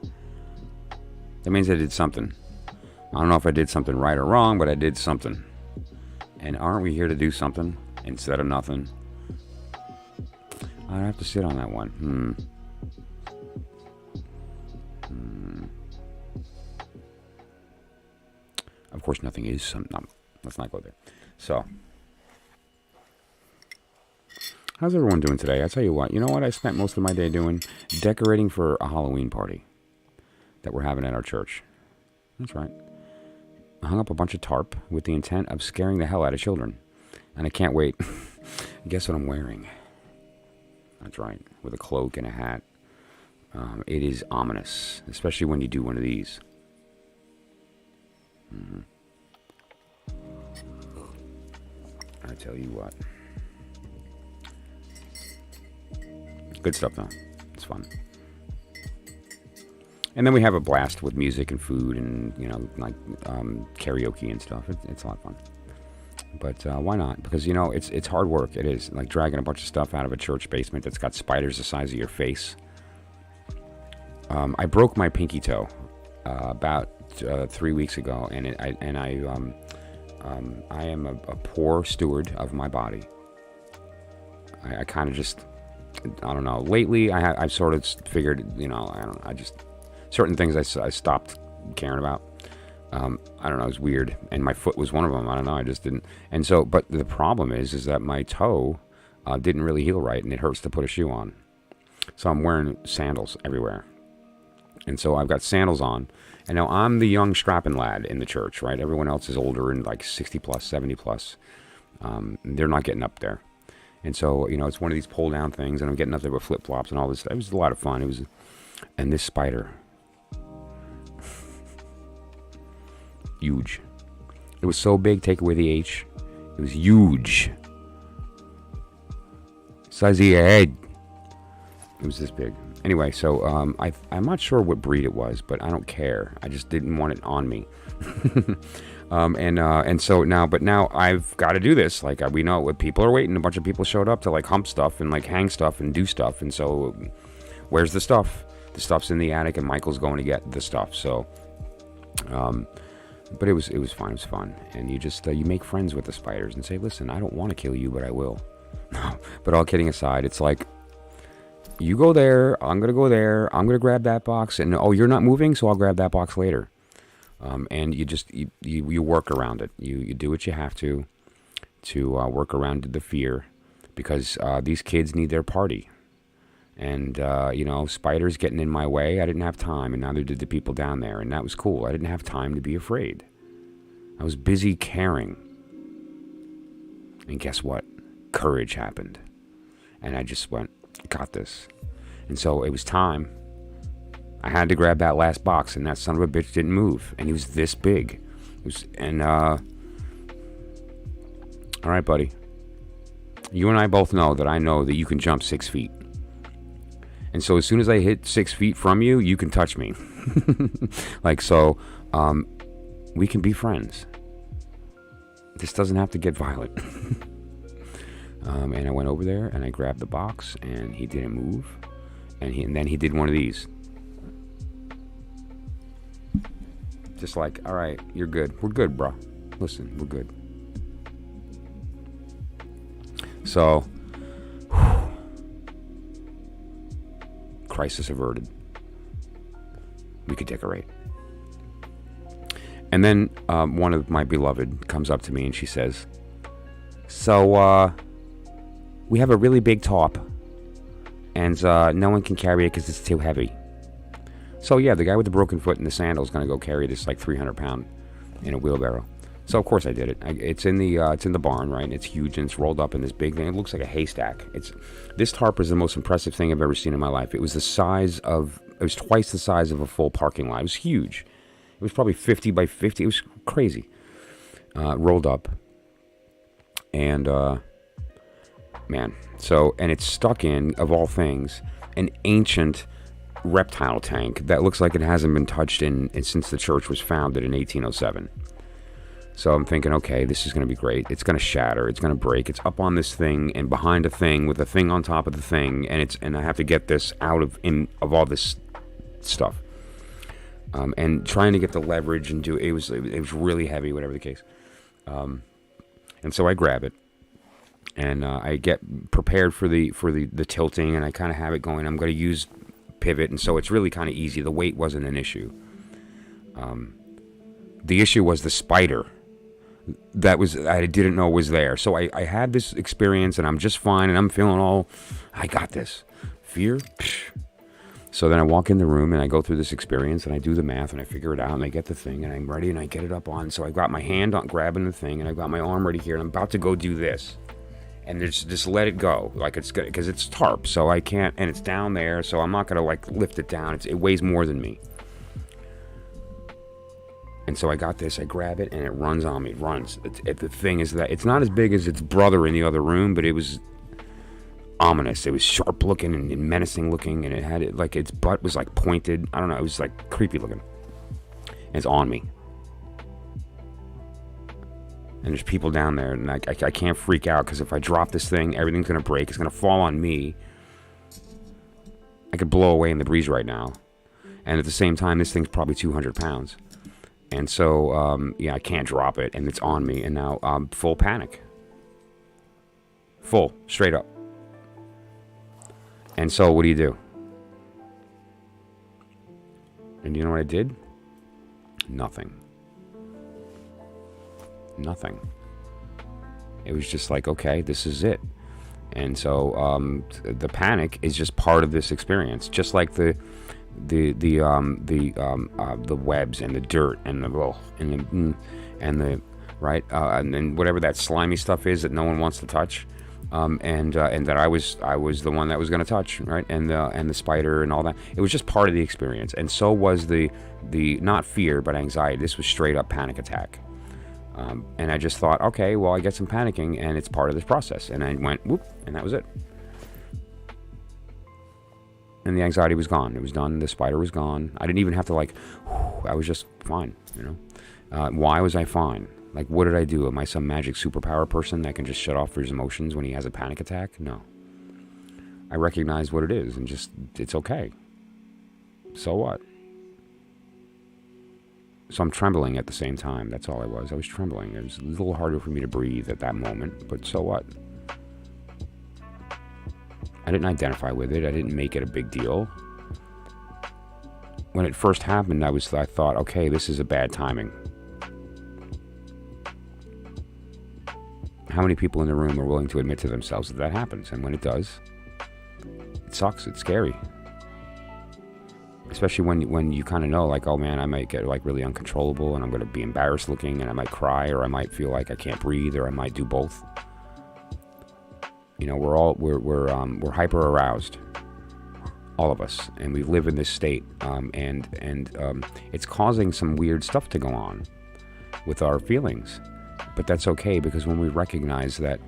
That means I did something. I don't know if I did something right or wrong, but I did something. And aren't we here to do something instead of nothing? I'd have to sit on that one. Of course, nothing is something. No, let's not go there. So, how's everyone doing today? I tell you what, you know what I spent most of my day doing? Decorating for a Halloween party that we're having at our church. That's right. I hung up a bunch of tarp with the intent of scaring the hell out of children. And I can't wait. Guess what I'm wearing? That's right, with a cloak and a hat. It is ominous, especially when you do one of these. I tell you what. Good stuff, though. It's fun. And then we have a blast with music and food and, you know, like karaoke and stuff. It's a lot of fun. But why not? Because, you know, it's hard work. It is. Like dragging a bunch of stuff out of a church basement that's got spiders the size of your face. I broke my pinky toe about 3 weeks ago, and I am a poor steward of my body. I kind of just, I don't know. Lately, I've sort of figured, you know, certain things I stopped caring about. I don't know, it was weird. And my foot was one of them. I don't know, I just didn't. And so, but the problem is that my toe didn't really heal right, and it hurts to put a shoe on. So I'm wearing sandals everywhere. And so I've got sandals on. And now I'm the young strapping lad in the church, right? Everyone else is older and like 60 plus, 70 plus. They're not getting up there. And so, you know, it's one of these pull down things, and I'm getting up there with flip flops and all this. It was a lot of fun. And this spider, huge. It was so big, take away the H. It was huge. Size of your head. It was this big. Anyway, so I'm not sure what breed it was, but I don't care. I just didn't want it on me. And so now I've got to do this. Like, we know what people are waiting. A bunch of people showed up to like hump stuff and like hang stuff and do stuff. And so, where's the stuff? The stuff's in the attic, and Michael's going to get the stuff. So, but it was fun. It was fun. And you just you make friends with the spiders and say, listen, I don't want to kill you, but I will. But all kidding aside, it's like, you go there, I'm going to go there, I'm going to grab that box, and oh, you're not moving, so I'll grab that box later. And you just, you work around it. You do what you have to work around the fear, because these kids need their party. And, you know, spiders getting in my way, I didn't have time, and neither did the people down there, and that was cool. I didn't have time to be afraid. I was busy caring. And guess what? Courage happened. And I just went, got this. And so it was time. I had to grab that last box, and that son of a bitch didn't move, and he was this big. All right, buddy. You and I both know that I know that you can jump 6 feet. And so as soon as I hit 6 feet from you, you can touch me. Like, so we can be friends. This doesn't have to get violent. And I went over there and I grabbed the box and he didn't move. And then he did one of these. Just like, all right, you're good. We're good, bro. Listen, we're good. So, crisis averted. We could decorate. And then one of my beloved comes up to me and she says, so, we have a really big top. And no one can carry it because it's too heavy. So yeah, the guy with the broken foot and the sandal is going to go carry this like 300-pound in a wheelbarrow. So of course I did it. It's in the barn, right? It's huge and it's rolled up in this big thing. It looks like a haystack. This tarp is the most impressive thing I've ever seen in my life. It was twice the size of a full parking lot. It was huge. It was probably 50 by 50. It was crazy. Rolled up. And man, so, and it's stuck in, of all things, an ancient reptile tank that looks like it hasn't been touched since the church was founded in 1807. So I'm thinking, okay, this is going to be great. It's going to shatter. It's going to break. It's up on this thing and behind a thing with a thing on top of the thing, and I have to get this out of all this stuff. And trying to get the leverage and it was really heavy, whatever the case. And so I grab it. And I get prepared for the tilting, and I kind of have it going. I'm going to use pivot, and so it's really kind of easy. The weight wasn't an issue. The issue was the spider I didn't know was there. So I had this experience, and I'm just fine, and I'm feeling I got this. Fear? Psh. So then I walk in the room, and I go through this experience, and I do the math, and I figure it out, and I get the thing, and I'm ready, and I get it up on. So I've got my hand on grabbing the thing, and I've got my arm ready here, and I'm about to go do this. And just let it go, like it's good, because it's tarp, so I can't, and it's down there, so I'm not gonna like lift it down. It weighs more than me. And so I got this, I grab it, and it runs on me. It runs. The thing is that it's not as big as its brother in the other room, but it was ominous. It was sharp looking and menacing looking, and it had like its butt was like pointed. I don't know. It was like creepy looking. And it's on me. And there's people down there, and I can't freak out, because if I drop this thing, everything's going to break. It's going to fall on me. I could blow away in the breeze right now. And at the same time, this thing's probably 200 pounds. And so, yeah, I can't drop it, and it's on me. And now, full panic. Full, straight up. And so, what do? And you know what I did? Nothing. Nothing. It was just like, okay, this is it. And so the panic is just part of this experience, just like the webs and the dirt and the right and then whatever that slimy stuff is that no one wants to touch, and that I was the one that was going to touch, right, and the spider and all that. It was just part of the experience, and so was the not fear but anxiety. This was straight up panic attack. And I just thought, okay, well, I get some panicking, and it's part of this process. And I went, whoop, and that was it. And the anxiety was gone. It was done. The spider was gone. I didn't even have to, I was just fine, Why was I fine? Like, what did I do? Am I some magic superpower person that can just shut off his emotions when he has a panic attack? No. I recognize what it is, and it's okay. So what? So I'm trembling at the same time. That's all I was. I was trembling. It was a little harder for me to breathe at that moment, but so what? I didn't identify with it. I didn't make it a big deal. When it first happened, I thought, okay, this is a bad timing. How many people in the room are willing to admit to themselves that happens? And when it does, it sucks. It's scary. Especially when you kind of know, like, oh man, I might get like really uncontrollable, and I'm going to be embarrassed looking, and I might cry, or I might feel like I can't breathe, or I might do both. We're hyper aroused, all of us, and we live in this state, and it's causing some weird stuff to go on with our feelings. But that's okay, because when we recognize that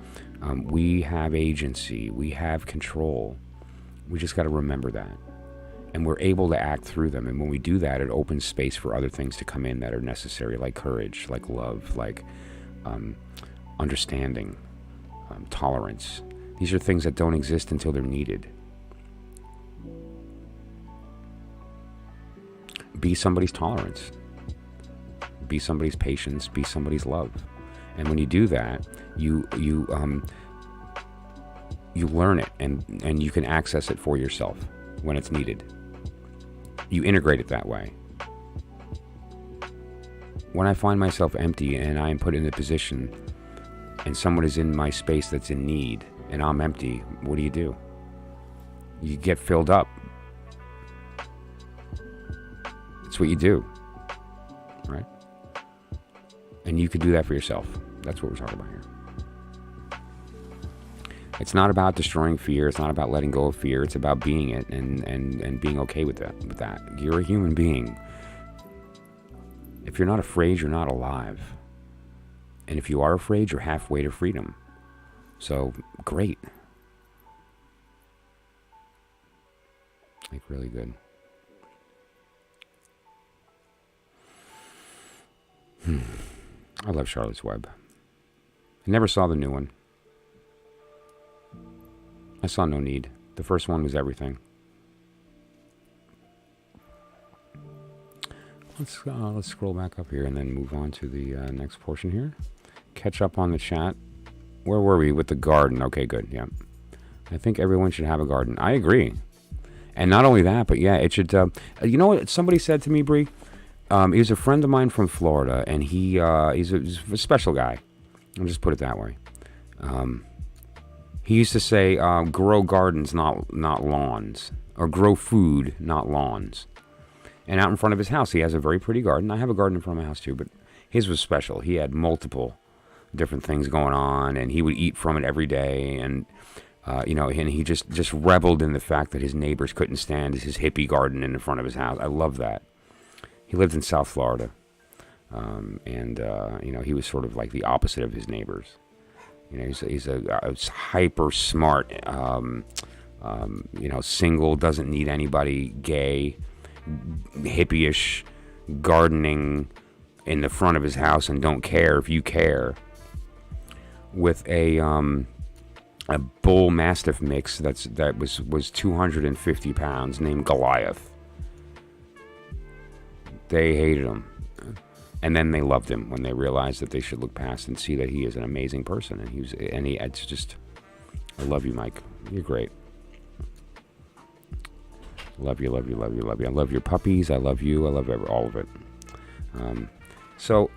we have agency, we have control, We just got to remember that. And we're able to act through them. And when we do that, it opens space for other things to come in that are necessary, like courage, like love, like understanding, tolerance. These are things that don't exist until they're needed. Be somebody's tolerance. Be somebody's patience. Be somebody's love. And when you do that, you learn it, and you can access it for yourself when it's needed. You integrate it that way. When I find myself empty and I am put in a position and someone is in my space that's in need and I'm empty, what do? You get filled up. That's what you do, right? And you can do that for yourself. That's what we're talking about here. It's not about destroying fear. It's not about letting go of fear. It's about being it and being okay with that. You're a human being. If you're not afraid, you're not alive. And if you are afraid, you're halfway to freedom. So, great. Like, really good. I love Charlotte's Web. I never saw the new one. I saw no need. The first one was everything. Let's scroll back up here and then move on to the next portion here. Catch up on the chat. Where were we with the garden? Okay, good. Yeah, I think everyone should have a garden. I agree. And not only that, but yeah, it should. You know what? Somebody said to me, Bree. He was a friend of mine from Florida, and he's a special guy. I'll just put it that way. He used to say, grow gardens, not lawns. Or grow food, not lawns. And out in front of his house, he has a very pretty garden. I have a garden in front of my house too, but his was special. He had multiple different things going on, and he would eat from it every day. And, and he just reveled in the fact that his neighbors couldn't stand his hippie garden in the front of his house. I love that. He lived in South Florida. He was sort of like the opposite of his neighbors. You know, he's a hyper smart, single, doesn't need anybody, gay, hippie-ish, gardening in the front of his house and don't care if you care. With a bull mastiff mix that was 250 pounds named Goliath. They hated him. And then they loved him when they realized that they should look past and see that he is an amazing person. And it's just, I love you, Mike. You're great. Love you, love you, love you, love you. I love your puppies. I love you. I love all of it. So